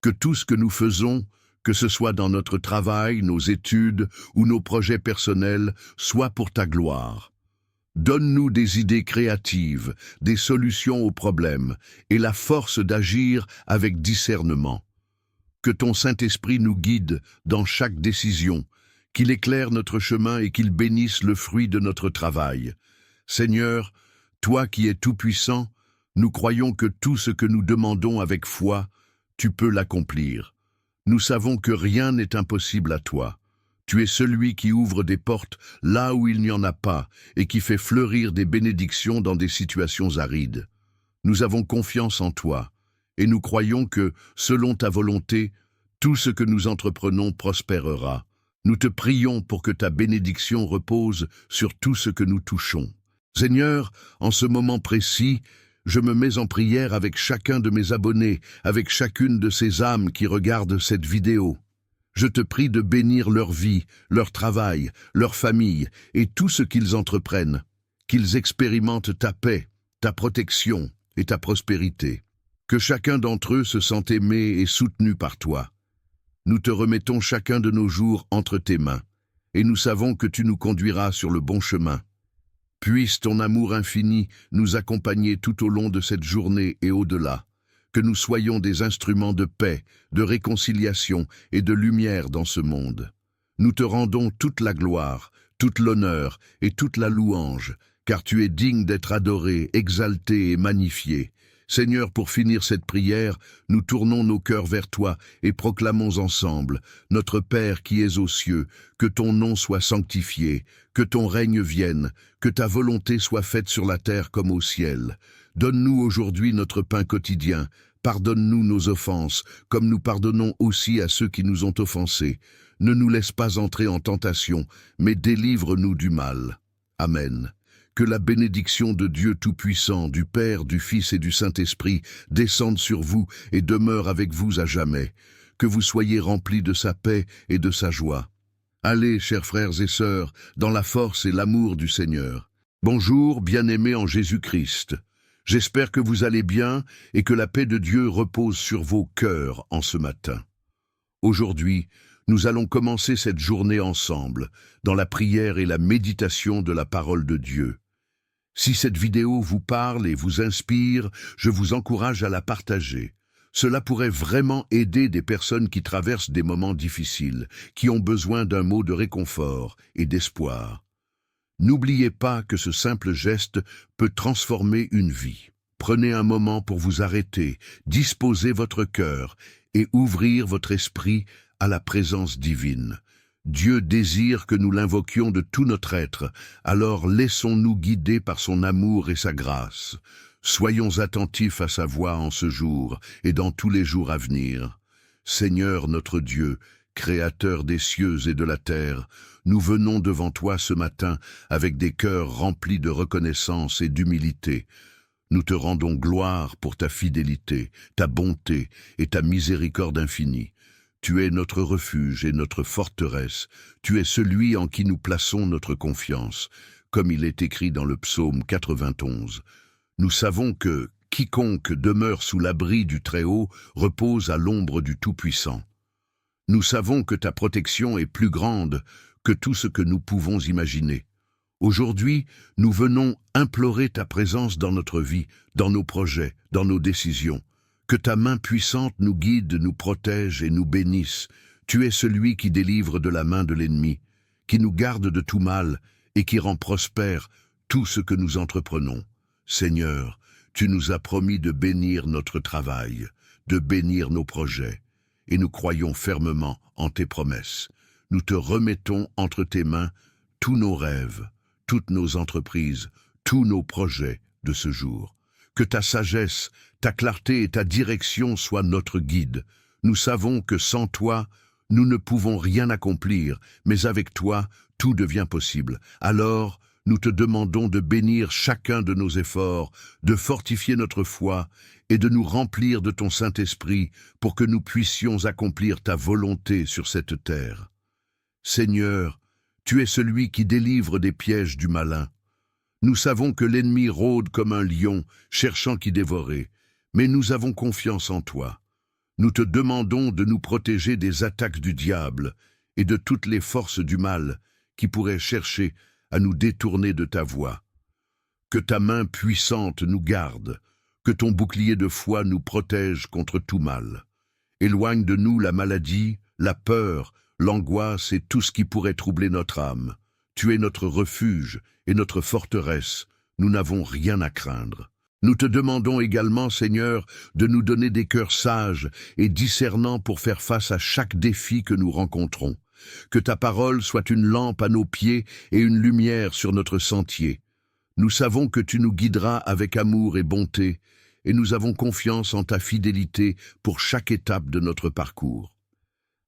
Que tout ce que nous faisons, que ce soit dans notre travail, nos études ou nos projets personnels, soit pour ta gloire. Donne-nous des idées créatives, des solutions aux problèmes et la force d'agir avec discernement. Que ton Saint-Esprit nous guide dans chaque décision, qu'il éclaire notre chemin et qu'il bénisse le fruit de notre travail. Seigneur, toi qui es tout-puissant, nous croyons que tout ce que nous demandons avec foi, tu peux l'accomplir. Nous savons que rien n'est impossible à toi. Tu es celui qui ouvre des portes là où il n'y en a pas et qui fait fleurir des bénédictions dans des situations arides. Nous avons confiance en toi et nous croyons que, selon ta volonté, tout ce que nous entreprenons prospérera. Nous te prions pour que ta bénédiction repose sur tout ce que nous touchons. Seigneur, en ce moment précis, je me mets en prière avec chacun de mes abonnés, avec chacune de ces âmes qui regardent cette vidéo. Je te prie de bénir leur vie, leur travail, leur famille et tout ce qu'ils entreprennent, qu'ils expérimentent ta paix, ta protection et ta prospérité. Que chacun d'entre eux se sente aimé et soutenu par toi. Nous te remettons chacun de nos jours entre tes mains, et nous savons que tu nous conduiras sur le bon chemin. Puisse ton amour infini nous accompagner tout au long de cette journée et au-delà, que nous soyons des instruments de paix, de réconciliation et de lumière dans ce monde. Nous te rendons toute la gloire, toute l'honneur et toute la louange, car tu es digne d'être adoré, exalté et magnifié. Seigneur, pour finir cette prière, nous tournons nos cœurs vers toi et proclamons ensemble, notre Père qui es aux cieux, que ton nom soit sanctifié, que ton règne vienne, que ta volonté soit faite sur la terre comme au ciel. Donne-nous aujourd'hui notre pain quotidien, pardonne-nous nos offenses, comme nous pardonnons aussi à ceux qui nous ont offensés. Ne nous laisse pas entrer en tentation, mais délivre-nous du mal. Amen. Que la bénédiction de Dieu Tout-Puissant, du Père, du Fils et du Saint-Esprit descende sur vous et demeure avec vous à jamais. Que vous soyez remplis de sa paix et de sa joie. Allez, chers frères et sœurs, dans la force et l'amour du Seigneur. Bonjour, bien-aimés en Jésus-Christ. J'espère que vous allez bien et que la paix de Dieu repose sur vos cœurs en ce matin. Aujourd'hui, nous allons commencer cette journée ensemble, dans la prière et la méditation de la parole de Dieu. Si cette vidéo vous parle et vous inspire, je vous encourage à la partager. Cela pourrait vraiment aider des personnes qui traversent des moments difficiles, qui ont besoin d'un mot de réconfort et d'espoir. N'oubliez pas que ce simple geste peut transformer une vie. Prenez un moment pour vous arrêter, disposer votre cœur et ouvrir votre esprit à la présence divine. Dieu désire que nous l'invoquions de tout notre être, alors laissons-nous guider par son amour et sa grâce. Soyons attentifs à sa voix en ce jour et dans tous les jours à venir. Seigneur notre Dieu, Créateur des cieux et de la terre, nous venons devant toi ce matin avec des cœurs remplis de reconnaissance et d'humilité. Nous te rendons gloire pour ta fidélité, ta bonté et ta miséricorde infinie. Tu es notre refuge et notre forteresse. Tu es celui en qui nous plaçons notre confiance, comme il est écrit dans le psaume 91. Nous savons que quiconque demeure sous l'abri du Très-Haut repose à l'ombre du Tout-Puissant. Nous savons que ta protection est plus grande que tout ce que nous pouvons imaginer. Aujourd'hui, nous venons implorer ta présence dans notre vie, dans nos projets, dans nos décisions. Que ta main puissante nous guide, nous protège et nous bénisse. Tu es celui qui délivre de la main de l'ennemi, qui nous garde de tout mal et qui rend prospère tout ce que nous entreprenons. Seigneur, tu nous as promis de bénir notre travail, de bénir nos projets, et nous croyons fermement en tes promesses. Nous te remettons entre tes mains tous nos rêves, toutes nos entreprises, tous nos projets de ce jour. Que ta sagesse, ta clarté et ta direction soient notre guide. Nous savons que sans toi, nous ne pouvons rien accomplir, mais avec toi, tout devient possible. Alors, nous te demandons de bénir chacun de nos efforts, de fortifier notre foi et de nous remplir de ton Saint-Esprit pour que nous puissions accomplir ta volonté sur cette terre. Seigneur, tu es celui qui délivre des pièges du malin. Nous savons que l'ennemi rôde comme un lion, cherchant qui dévorer, mais nous avons confiance en toi. Nous te demandons de nous protéger des attaques du diable et de toutes les forces du mal qui pourraient chercher à nous détourner de ta voie. Que ta main puissante nous garde, que ton bouclier de foi nous protège contre tout mal. Éloigne de nous la maladie, la peur, l'angoisse et tout ce qui pourrait troubler notre âme. Tu es notre refuge et notre forteresse, nous n'avons rien à craindre. Nous te demandons également, Seigneur, de nous donner des cœurs sages et discernants pour faire face à chaque défi que nous rencontrons. Que ta parole soit une lampe à nos pieds et une lumière sur notre sentier. Nous savons que tu nous guideras avec amour et bonté, et nous avons confiance en ta fidélité pour chaque étape de notre parcours.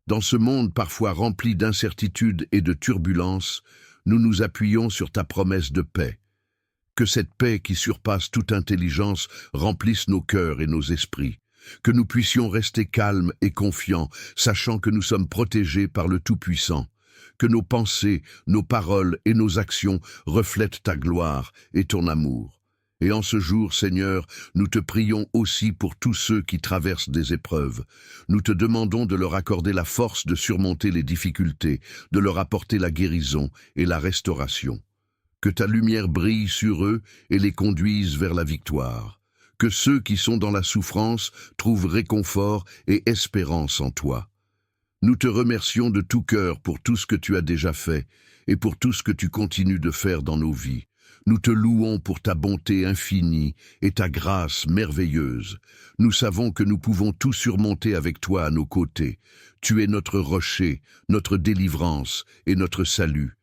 Dans ce monde parfois rempli d'incertitudes et de turbulences, nous nous appuyons sur ta promesse de paix. Que cette paix qui surpasse toute intelligence remplisse nos cœurs et nos esprits. Que nous puissions rester calmes et confiants, sachant que nous sommes protégés par le Tout-Puissant. Que nos pensées, nos paroles et nos actions reflètent ta gloire et ton amour. Et en ce jour, Seigneur, nous te prions aussi pour tous ceux qui traversent des épreuves. Nous te demandons de leur accorder la force de surmonter les difficultés, de leur apporter la guérison et la restauration. Que ta lumière brille sur eux et les conduise vers la victoire. Que ceux qui sont dans la souffrance trouvent réconfort et espérance en toi. Nous te remercions de tout cœur pour tout ce que tu as déjà fait et pour tout ce que tu continues de faire dans nos vies. Nous te louons pour ta bonté infinie et ta grâce merveilleuse. Nous savons que nous pouvons tout surmonter avec toi à nos côtés. Tu es notre rocher, notre délivrance et notre salut.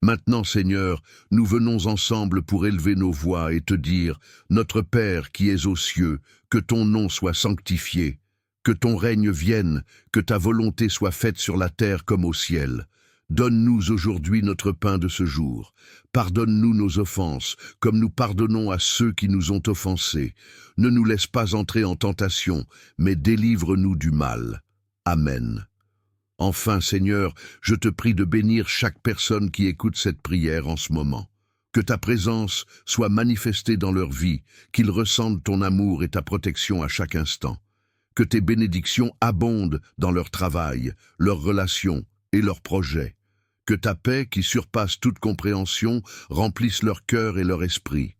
Maintenant, Seigneur, nous venons ensemble pour élever nos voix et te dire, Notre Père qui es aux cieux, que ton nom soit sanctifié, que ton règne vienne, que ta volonté soit faite sur la terre comme au ciel. Donne-nous aujourd'hui notre pain de ce jour. Pardonne-nous nos offenses, comme nous pardonnons à ceux qui nous ont offensés. Ne nous laisse pas entrer en tentation, mais délivre-nous du mal. Amen. Enfin, Seigneur, je te prie de bénir chaque personne qui écoute cette prière en ce moment. Que ta présence soit manifestée dans leur vie, qu'ils ressentent ton amour et ta protection à chaque instant. Que tes bénédictions abondent dans leur travail, leurs relations et leurs projets. Que ta paix, qui surpasse toute compréhension, remplisse leur cœur et leur esprit.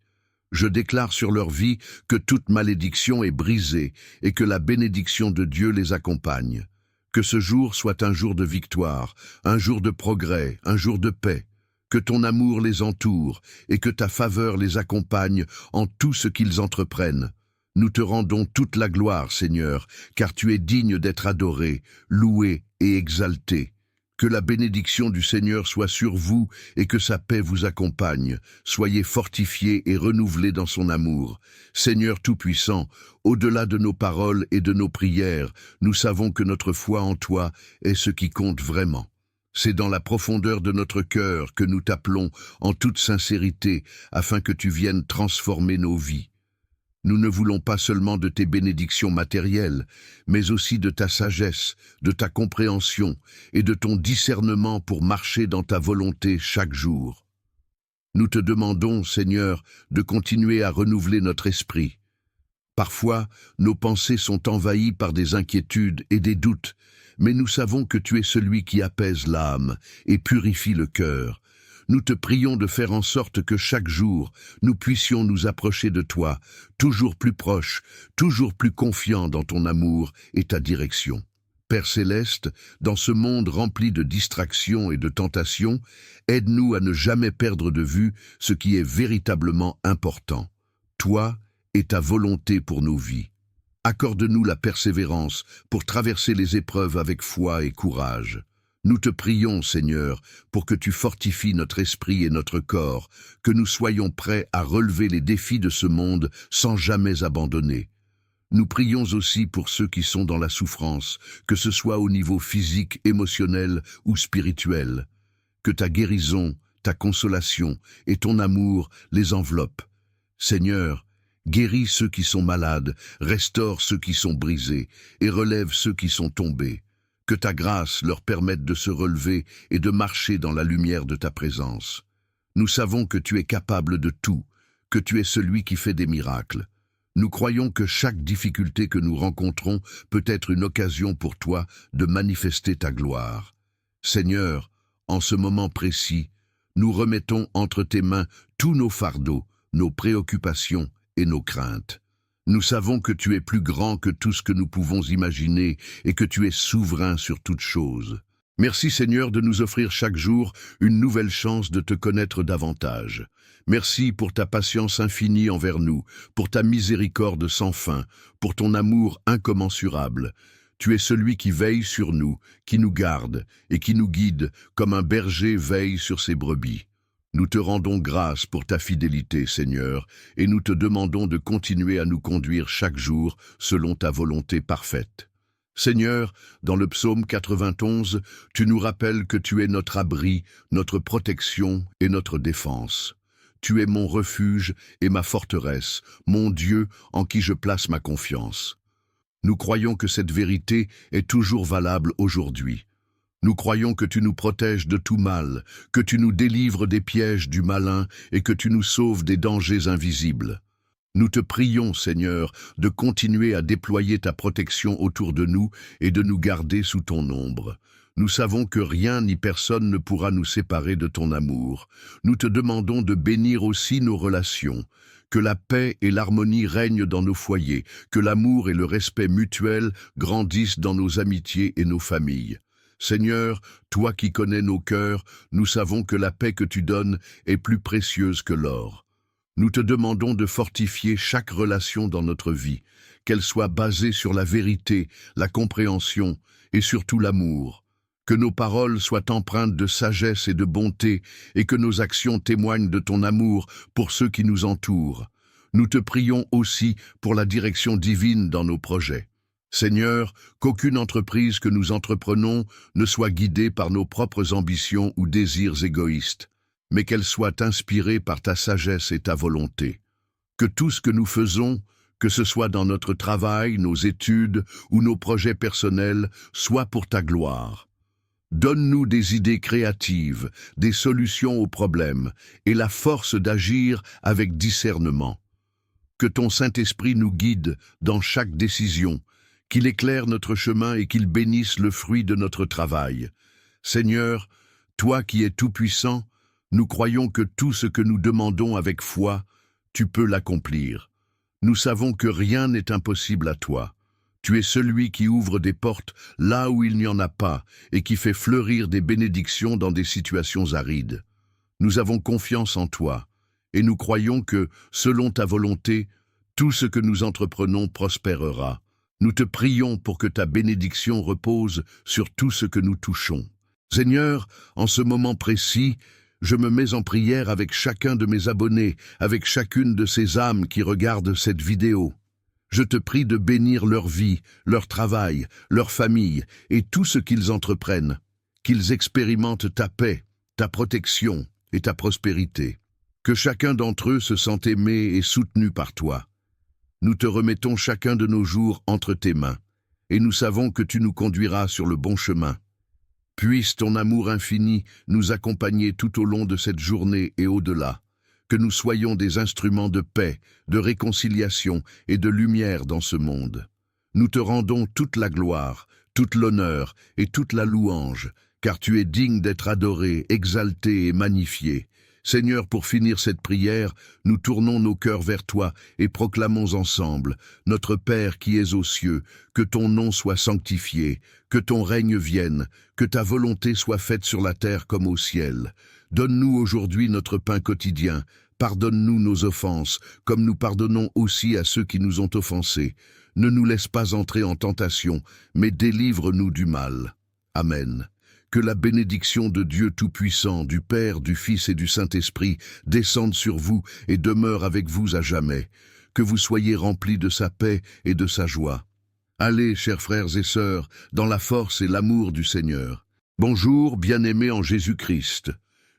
Je déclare sur leur vie que toute malédiction est brisée et que la bénédiction de Dieu les accompagne. Que ce jour soit un jour de victoire, un jour de progrès, un jour de paix. Que ton amour les entoure et que ta faveur les accompagne en tout ce qu'ils entreprennent. Nous te rendons toute la gloire, Seigneur, car tu es digne d'être adoré, loué et exalté. Que la bénédiction du Seigneur soit sur vous et que sa paix vous accompagne. Soyez fortifiés et renouvelés dans son amour. Seigneur Tout-Puissant, au-delà de nos paroles et de nos prières, nous savons que notre foi en toi est ce qui compte vraiment. C'est dans la profondeur de notre cœur que nous t'appelons en toute sincérité afin que tu viennes transformer nos vies. Nous ne voulons pas seulement de tes bénédictions matérielles, mais aussi de ta sagesse, de ta compréhension et de ton discernement pour marcher dans ta volonté chaque jour. Nous te demandons, Seigneur, de continuer à renouveler notre esprit. Parfois, nos pensées sont envahies par des inquiétudes et des doutes, mais nous savons que tu es celui qui apaise l'âme et purifie le cœur. Nous te prions de faire en sorte que chaque jour, nous puissions nous approcher de toi, toujours plus proches, toujours plus confiants dans ton amour et ta direction. Père céleste, dans ce monde rempli de distractions et de tentations, aide-nous à ne jamais perdre de vue ce qui est véritablement important, toi et ta volonté pour nos vies. Accorde-nous la persévérance pour traverser les épreuves avec foi et courage. Nous te prions, Seigneur, pour que tu fortifies notre esprit et notre corps, que nous soyons prêts à relever les défis de ce monde sans jamais abandonner. Nous prions aussi pour ceux qui sont dans la souffrance, que ce soit au niveau physique, émotionnel ou spirituel. Que ta guérison, ta consolation et ton amour les enveloppent. Seigneur, guéris ceux qui sont malades, restaure ceux qui sont brisés et relève ceux qui sont tombés. Que ta grâce leur permette de se relever et de marcher dans la lumière de ta présence. Nous savons que tu es capable de tout, que tu es celui qui fait des miracles. Nous croyons que chaque difficulté que nous rencontrons peut être une occasion pour toi de manifester ta gloire. Seigneur, en ce moment précis, nous remettons entre tes mains tous nos fardeaux, nos préoccupations et nos craintes. Nous savons que tu es plus grand que tout ce que nous pouvons imaginer et que tu es souverain sur toutes choses. Merci Seigneur de nous offrir chaque jour une nouvelle chance de te connaître davantage. Merci pour ta patience infinie envers nous, pour ta miséricorde sans fin, pour ton amour incommensurable. Tu es celui qui veille sur nous, qui nous garde et qui nous guide comme un berger veille sur ses brebis. Nous te rendons grâce pour ta fidélité, Seigneur, et nous te demandons de continuer à nous conduire chaque jour selon ta volonté parfaite. Seigneur, dans le psaume 91, tu nous rappelles que tu es notre abri, notre protection et notre défense. Tu es mon refuge et ma forteresse, mon Dieu en qui je place ma confiance. Nous croyons que cette vérité est toujours valable aujourd'hui. Nous croyons que tu nous protèges de tout mal, que tu nous délivres des pièges du malin et que tu nous sauves des dangers invisibles. Nous te prions, Seigneur, de continuer à déployer ta protection autour de nous et de nous garder sous ton ombre. Nous savons que rien ni personne ne pourra nous séparer de ton amour. Nous te demandons de bénir aussi nos relations, que la paix et l'harmonie règnent dans nos foyers, que l'amour et le respect mutuel grandissent dans nos amitiés et nos familles. Seigneur, toi qui connais nos cœurs, nous savons que la paix que tu donnes est plus précieuse que l'or. Nous te demandons de fortifier chaque relation dans notre vie, qu'elle soit basée sur la vérité, la compréhension et surtout l'amour. Que nos paroles soient empreintes de sagesse et de bonté et que nos actions témoignent de ton amour pour ceux qui nous entourent. Nous te prions aussi pour la direction divine dans nos projets. Seigneur, qu'aucune entreprise que nous entreprenons ne soit guidée par nos propres ambitions ou désirs égoïstes, mais qu'elle soit inspirée par ta sagesse et ta volonté. Que tout ce que nous faisons, que ce soit dans notre travail, nos études ou nos projets personnels, soit pour ta gloire. Donne-nous des idées créatives, des solutions aux problèmes et la force d'agir avec discernement. Que ton Saint-Esprit nous guide dans chaque décision, qu'il éclaire notre chemin et qu'il bénisse le fruit de notre travail. Seigneur, toi qui es tout-puissant, nous croyons que tout ce que nous demandons avec foi, tu peux l'accomplir. Nous savons que rien n'est impossible à toi. Tu es celui qui ouvre des portes là où il n'y en a pas et qui fait fleurir des bénédictions dans des situations arides. Nous avons confiance en toi et nous croyons que, selon ta volonté, tout ce que nous entreprenons prospérera. Nous te prions pour que ta bénédiction repose sur tout ce que nous touchons. Seigneur, en ce moment précis, je me mets en prière avec chacun de mes abonnés, avec chacune de ces âmes qui regardent cette vidéo. Je te prie de bénir leur vie, leur travail, leur famille et tout ce qu'ils entreprennent, qu'ils expérimentent ta paix, ta protection et ta prospérité. Que chacun d'entre eux se sente aimé et soutenu par toi. Nous te remettons chacun de nos jours entre tes mains, et nous savons que tu nous conduiras sur le bon chemin. Puisse ton amour infini nous accompagner tout au long de cette journée et au-delà, que nous soyons des instruments de paix, de réconciliation et de lumière dans ce monde. Nous te rendons toute la gloire, toute l'honneur et toute la louange, car tu es digne d'être adoré, exalté et magnifié. Seigneur, pour finir cette prière, nous tournons nos cœurs vers toi et proclamons ensemble, notre Père qui es aux cieux, que ton nom soit sanctifié, que ton règne vienne, que ta volonté soit faite sur la terre comme au ciel. Donne-nous aujourd'hui notre pain quotidien, pardonne-nous nos offenses, comme nous pardonnons aussi à ceux qui nous ont offensés. Ne nous laisse pas entrer en tentation, mais délivre-nous du mal. Amen. Que la bénédiction de Dieu Tout-Puissant, du Père, du Fils et du Saint-Esprit descende sur vous et demeure avec vous à jamais. Que vous soyez remplis de sa paix et de sa joie. Allez, chers frères et sœurs, dans la force et l'amour du Seigneur. Bonjour, bien-aimés en Jésus-Christ.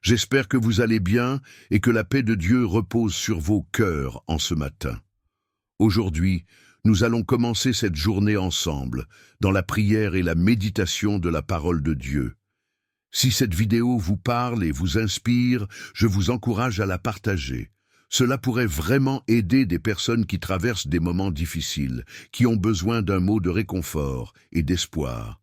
J'espère que vous allez bien et que la paix de Dieu repose sur vos cœurs en ce matin. Aujourd'hui, nous allons commencer cette journée ensemble, dans la prière et la méditation de la parole de Dieu. Si cette vidéo vous parle et vous inspire, je vous encourage à la partager. Cela pourrait vraiment aider des personnes qui traversent des moments difficiles, qui ont besoin d'un mot de réconfort et d'espoir.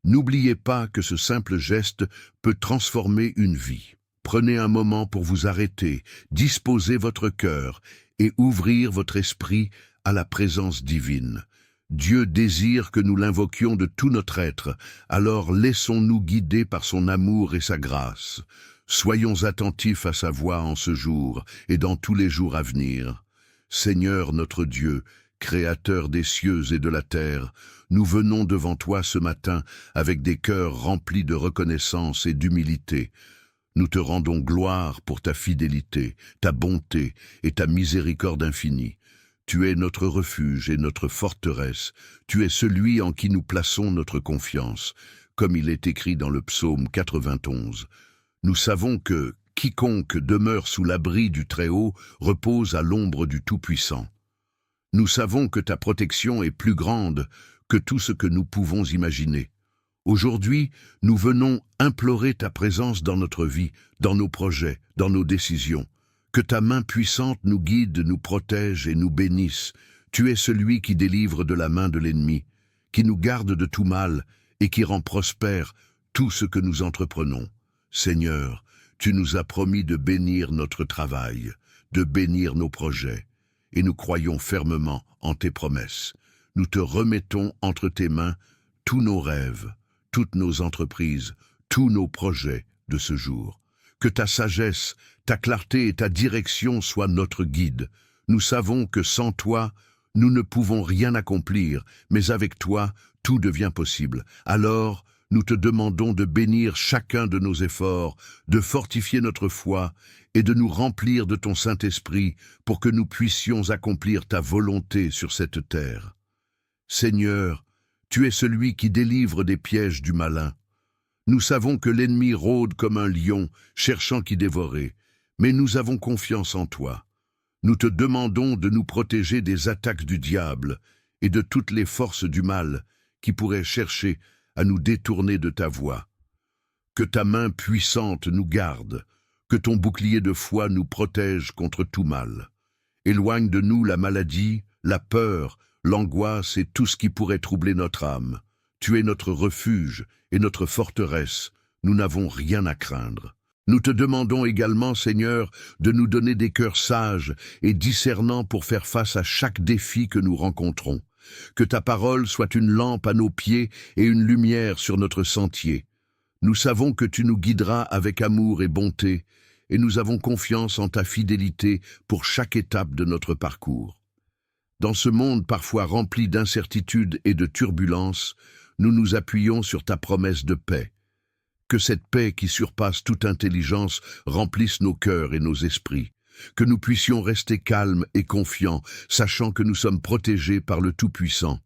N'oubliez pas que ce simple geste peut transformer une vie. Prenez un moment pour vous arrêter, disposer votre cœur et ouvrir votre esprit à la présence divine. Dieu désire que nous l'invoquions de tout notre être, alors laissons-nous guider par son amour et sa grâce. Soyons attentifs à sa voix en ce jour et dans tous les jours à venir. Seigneur notre Dieu, Créateur des cieux et de la terre, nous venons devant toi ce matin avec des cœurs remplis de reconnaissance et d'humilité. Nous te rendons gloire pour ta fidélité, ta bonté et ta miséricorde infinie. Tu es notre refuge et notre forteresse. Tu es celui en qui nous plaçons notre confiance, comme il est écrit dans le psaume 91. Nous savons que quiconque demeure sous l'abri du Très-Haut repose à l'ombre du Tout-Puissant. Nous savons que ta protection est plus grande que tout ce que nous pouvons imaginer. Aujourd'hui, nous venons implorer ta présence dans notre vie, dans nos projets, dans nos décisions. Que ta main puissante nous guide, nous protège et nous bénisse. Tu es celui qui délivre de la main de l'ennemi, qui nous garde de tout mal et qui rend prospère tout ce que nous entreprenons. Seigneur, tu nous as promis de bénir notre travail, de bénir nos projets, et nous croyons fermement en tes promesses. Nous te remettons entre tes mains tous nos rêves, toutes nos entreprises, tous nos projets de ce jour. Que ta sagesse, ta clarté et ta direction soient notre guide. Nous savons que sans toi, nous ne pouvons rien accomplir, mais avec toi, tout devient possible. Alors, nous te demandons de bénir chacun de nos efforts, de fortifier notre foi et de nous remplir de ton Saint-Esprit pour que nous puissions accomplir ta volonté sur cette terre. Seigneur, tu es celui qui délivre des pièges du malin. Nous savons que l'ennemi rôde comme un lion, cherchant qui dévorer, mais nous avons confiance en toi. Nous te demandons de nous protéger des attaques du diable et de toutes les forces du mal qui pourraient chercher à nous détourner de ta voie. Que ta main puissante nous garde, que ton bouclier de foi nous protège contre tout mal. Éloigne de nous la maladie, la peur, l'angoisse et tout ce qui pourrait troubler notre âme. Tu es notre refuge et notre forteresse, nous n'avons rien à craindre. Nous te demandons également, Seigneur, de nous donner des cœurs sages et discernants pour faire face à chaque défi que nous rencontrons. Que ta parole soit une lampe à nos pieds et une lumière sur notre sentier. Nous savons que tu nous guideras avec amour et bonté, et nous avons confiance en ta fidélité pour chaque étape de notre parcours. Dans ce monde parfois rempli d'incertitudes et de turbulences, nous nous appuyons sur ta promesse de paix. Que cette paix qui surpasse toute intelligence remplisse nos cœurs et nos esprits. Que nous puissions rester calmes et confiants, sachant que nous sommes protégés par le Tout-Puissant.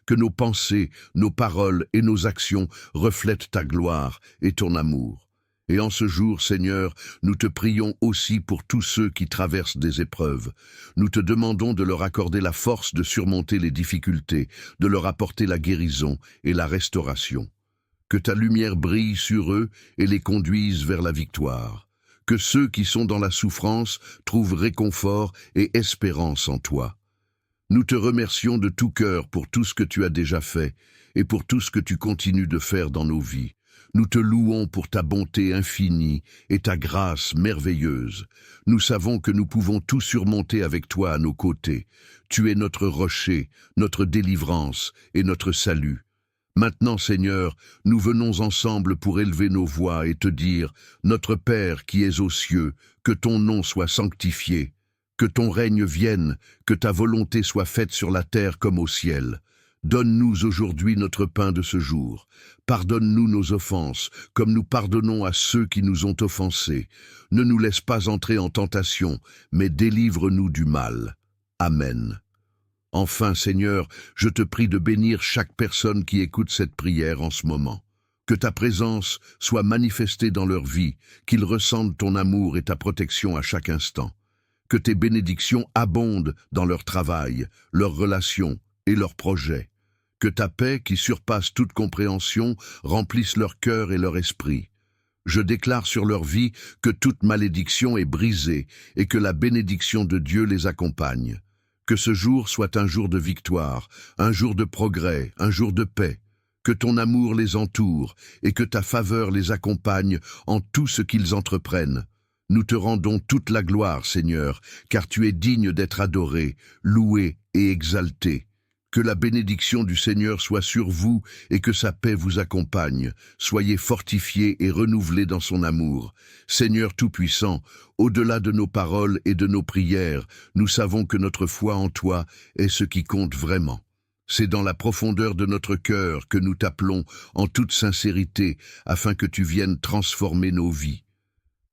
Que nos pensées, nos paroles et nos actions reflètent ta gloire et ton amour. Et en ce jour, Seigneur, nous te prions aussi pour tous ceux qui traversent des épreuves. Nous te demandons de leur accorder la force de surmonter les difficultés, de leur apporter la guérison et la restauration. Que ta lumière brille sur eux et les conduise vers la victoire. Que ceux qui sont dans la souffrance trouvent réconfort et espérance en toi. Nous te remercions de tout cœur pour tout ce que tu as déjà fait et pour tout ce que tu continues de faire dans nos vies. Nous te louons pour ta bonté infinie et ta grâce merveilleuse. Nous savons que nous pouvons tout surmonter avec toi à nos côtés. Tu es notre rocher, notre délivrance et notre salut. Maintenant, Seigneur, nous venons ensemble pour élever nos voix et te dire, Notre Père qui es aux cieux, que ton nom soit sanctifié, que ton règne vienne, que ta volonté soit faite sur la terre comme au ciel. Donne-nous aujourd'hui notre pain de ce jour. Pardonne-nous nos offenses, comme nous pardonnons à ceux qui nous ont offensés. Ne nous laisse pas entrer en tentation, mais délivre-nous du mal. Amen. Enfin, Seigneur, je te prie de bénir chaque personne qui écoute cette prière en ce moment. Que ta présence soit manifestée dans leur vie, qu'ils ressentent ton amour et ta protection à chaque instant. Que tes bénédictions abondent dans leur travail, leurs relations et leurs projets. Que ta paix, qui surpasse toute compréhension, remplisse leur cœur et leur esprit. Je déclare sur leur vie que toute malédiction est brisée et que la bénédiction de Dieu les accompagne. Que ce jour soit un jour de victoire, un jour de progrès, un jour de paix. Que ton amour les entoure et que ta faveur les accompagne en tout ce qu'ils entreprennent. Nous te rendons toute la gloire, Seigneur, car tu es digne d'être adoré, loué et exalté. Que la bénédiction du Seigneur soit sur vous et que sa paix vous accompagne. Soyez fortifiés et renouvelés dans son amour. Seigneur Tout-Puissant, au-delà de nos paroles et de nos prières, nous savons que notre foi en toi est ce qui compte vraiment. C'est dans la profondeur de notre cœur que nous t'appelons en toute sincérité afin que tu viennes transformer nos vies.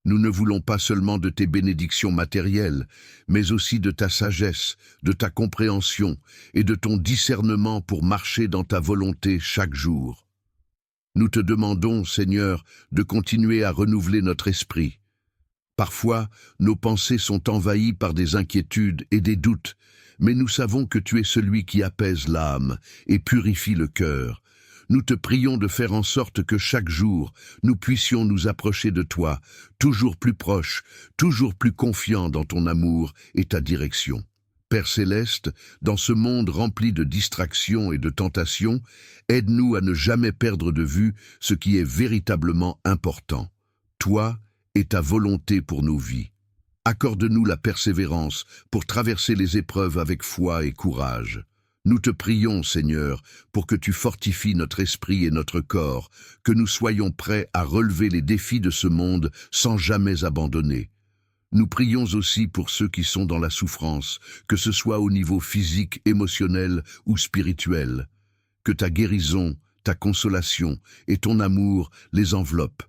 Nous ne voulons pas seulement de tes bénédictions matérielles, mais aussi de ta sagesse, de ta compréhension et de ton discernement pour marcher dans ta volonté chaque jour. Nous te demandons, Seigneur, de continuer à renouveler notre esprit. Parfois, nos pensées sont envahies par des inquiétudes et des doutes, mais nous savons que tu es celui qui apaise l'âme et purifie le cœur. Nous te prions de faire en sorte que chaque jour, nous puissions nous approcher de toi, toujours plus proches, toujours plus confiants dans ton amour et ta direction. Père céleste, dans ce monde rempli de distractions et de tentations, aide-nous à ne jamais perdre de vue ce qui est véritablement important, toi et ta volonté pour nos vies. Accorde-nous la persévérance pour traverser les épreuves avec foi et courage. Nous te prions, Seigneur, pour que tu fortifies notre esprit et notre corps, que nous soyons prêts à relever les défis de ce monde sans jamais abandonner. Nous prions aussi pour ceux qui sont dans la souffrance, que ce soit au niveau physique, émotionnel ou spirituel. Que ta guérison, ta consolation et ton amour les enveloppent.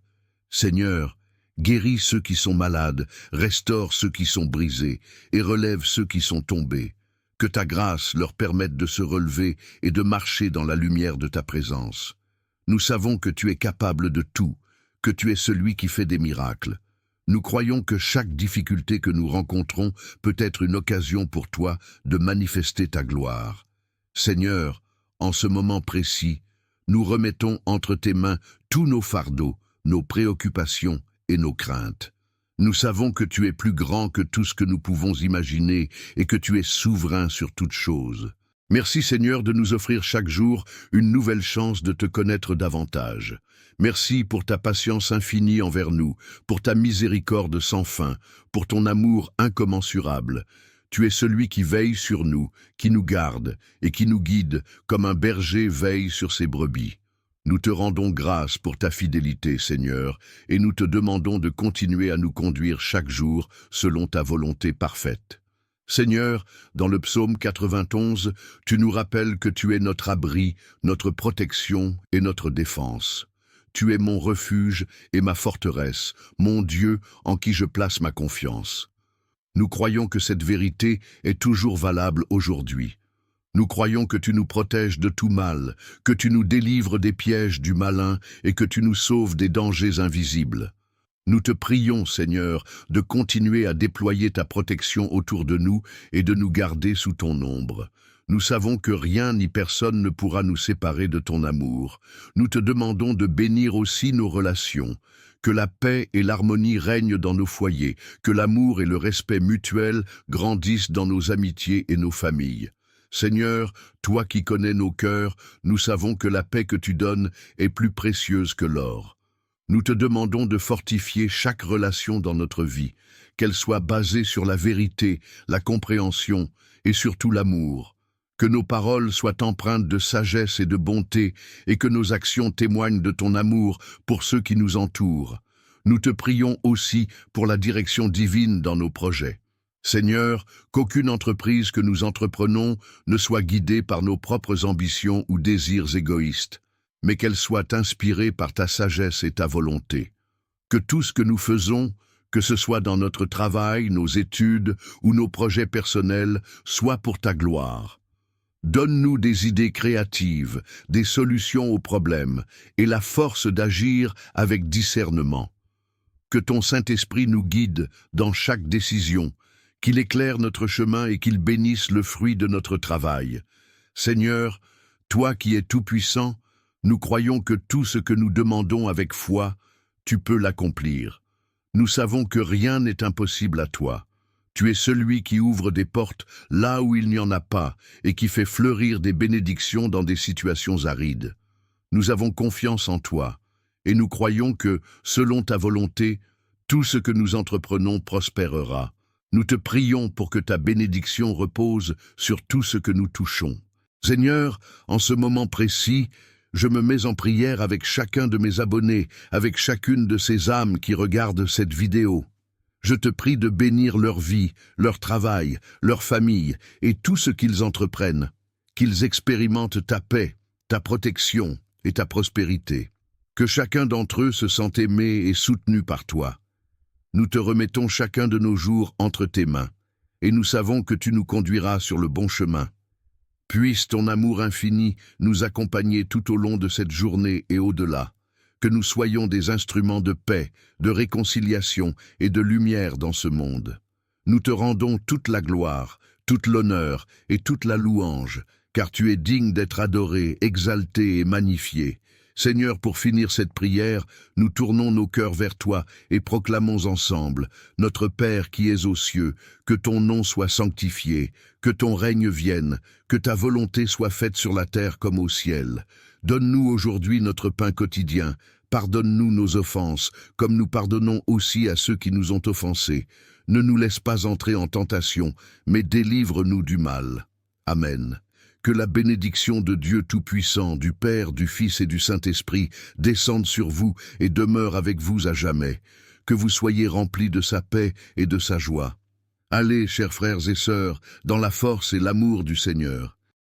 Seigneur, guéris ceux qui sont malades, restaure ceux qui sont brisés et relève ceux qui sont tombés. Que ta grâce leur permette de se relever et de marcher dans la lumière de ta présence. Nous savons que tu es capable de tout, que tu es celui qui fait des miracles. Nous croyons que chaque difficulté que nous rencontrons peut être une occasion pour toi de manifester ta gloire. Seigneur, en ce moment précis, nous remettons entre tes mains tous nos fardeaux, nos préoccupations et nos craintes. Nous savons que tu es plus grand que tout ce que nous pouvons imaginer et que tu es souverain sur toutes choses. Merci Seigneur de nous offrir chaque jour une nouvelle chance de te connaître davantage. Merci pour ta patience infinie envers nous, pour ta miséricorde sans fin, pour ton amour incommensurable. Tu es celui qui veille sur nous, qui nous garde et qui nous guide comme un berger veille sur ses brebis. Nous te rendons grâce pour ta fidélité, Seigneur, et nous te demandons de continuer à nous conduire chaque jour selon ta volonté parfaite. Seigneur, dans le psaume 91, tu nous rappelles que tu es notre abri, notre protection et notre défense. Tu es mon refuge et ma forteresse, mon Dieu en qui je place ma confiance. Nous croyons que cette vérité est toujours valable aujourd'hui. Nous croyons que tu nous protèges de tout mal, que tu nous délivres des pièges du malin et que tu nous sauves des dangers invisibles. Nous te prions, Seigneur, de continuer à déployer ta protection autour de nous et de nous garder sous ton ombre. Nous savons que rien ni personne ne pourra nous séparer de ton amour. Nous te demandons de bénir aussi nos relations, que la paix et l'harmonie règnent dans nos foyers, que l'amour et le respect mutuel grandissent dans nos amitiés et nos familles. Seigneur, toi qui connais nos cœurs, nous savons que la paix que tu donnes est plus précieuse que l'or. Nous te demandons de fortifier chaque relation dans notre vie, qu'elle soit basée sur la vérité, la compréhension et surtout l'amour. Que nos paroles soient empreintes de sagesse et de bonté, et que nos actions témoignent de ton amour pour ceux qui nous entourent. Nous te prions aussi pour la direction divine dans nos projets. Seigneur, qu'aucune entreprise que nous entreprenons ne soit guidée par nos propres ambitions ou désirs égoïstes, mais qu'elle soit inspirée par ta sagesse et ta volonté. Que tout ce que nous faisons, que ce soit dans notre travail, nos études ou nos projets personnels, soit pour ta gloire. Donne-nous des idées créatives, des solutions aux problèmes et la force d'agir avec discernement. Que ton Saint-Esprit nous guide dans chaque décision, qu'il éclaire notre chemin et qu'il bénisse le fruit de notre travail. Seigneur, toi qui es tout-puissant, nous croyons que tout ce que nous demandons avec foi, tu peux l'accomplir. Nous savons que rien n'est impossible à toi. Tu es celui qui ouvre des portes là où il n'y en a pas et qui fait fleurir des bénédictions dans des situations arides. Nous avons confiance en toi et nous croyons que, selon ta volonté, tout ce que nous entreprenons prospérera. Nous te prions pour que ta bénédiction repose sur tout ce que nous touchons. Seigneur, en ce moment précis, je me mets en prière avec chacun de mes abonnés, avec chacune de ces âmes qui regardent cette vidéo. Je te prie de bénir leur vie, leur travail, leur famille et tout ce qu'ils entreprennent, qu'ils expérimentent ta paix, ta protection et ta prospérité. Que chacun d'entre eux se sente aimé et soutenu par toi. Nous te remettons chacun de nos jours entre tes mains, et nous savons que tu nous conduiras sur le bon chemin. Puisse ton amour infini nous accompagner tout au long de cette journée et au-delà. Que nous soyons des instruments de paix, de réconciliation et de lumière dans ce monde. Nous te rendons toute la gloire, toute l'honneur et toute la louange, car tu es digne d'être adoré, exalté et magnifié. Seigneur, pour finir cette prière, nous tournons nos cœurs vers toi et proclamons ensemble, notre Père qui es aux cieux, que ton nom soit sanctifié, que ton règne vienne, que ta volonté soit faite sur la terre comme au ciel. Donne-nous aujourd'hui notre pain quotidien, pardonne-nous nos offenses, comme nous pardonnons aussi à ceux qui nous ont offensés. Ne nous laisse pas entrer en tentation, mais délivre-nous du mal. Amen. Que la bénédiction de Dieu Tout-Puissant, du Père, du Fils et du Saint-Esprit descende sur vous et demeure avec vous à jamais. Que vous soyez remplis de sa paix et de sa joie. Allez, chers frères et sœurs, dans la force et l'amour du Seigneur.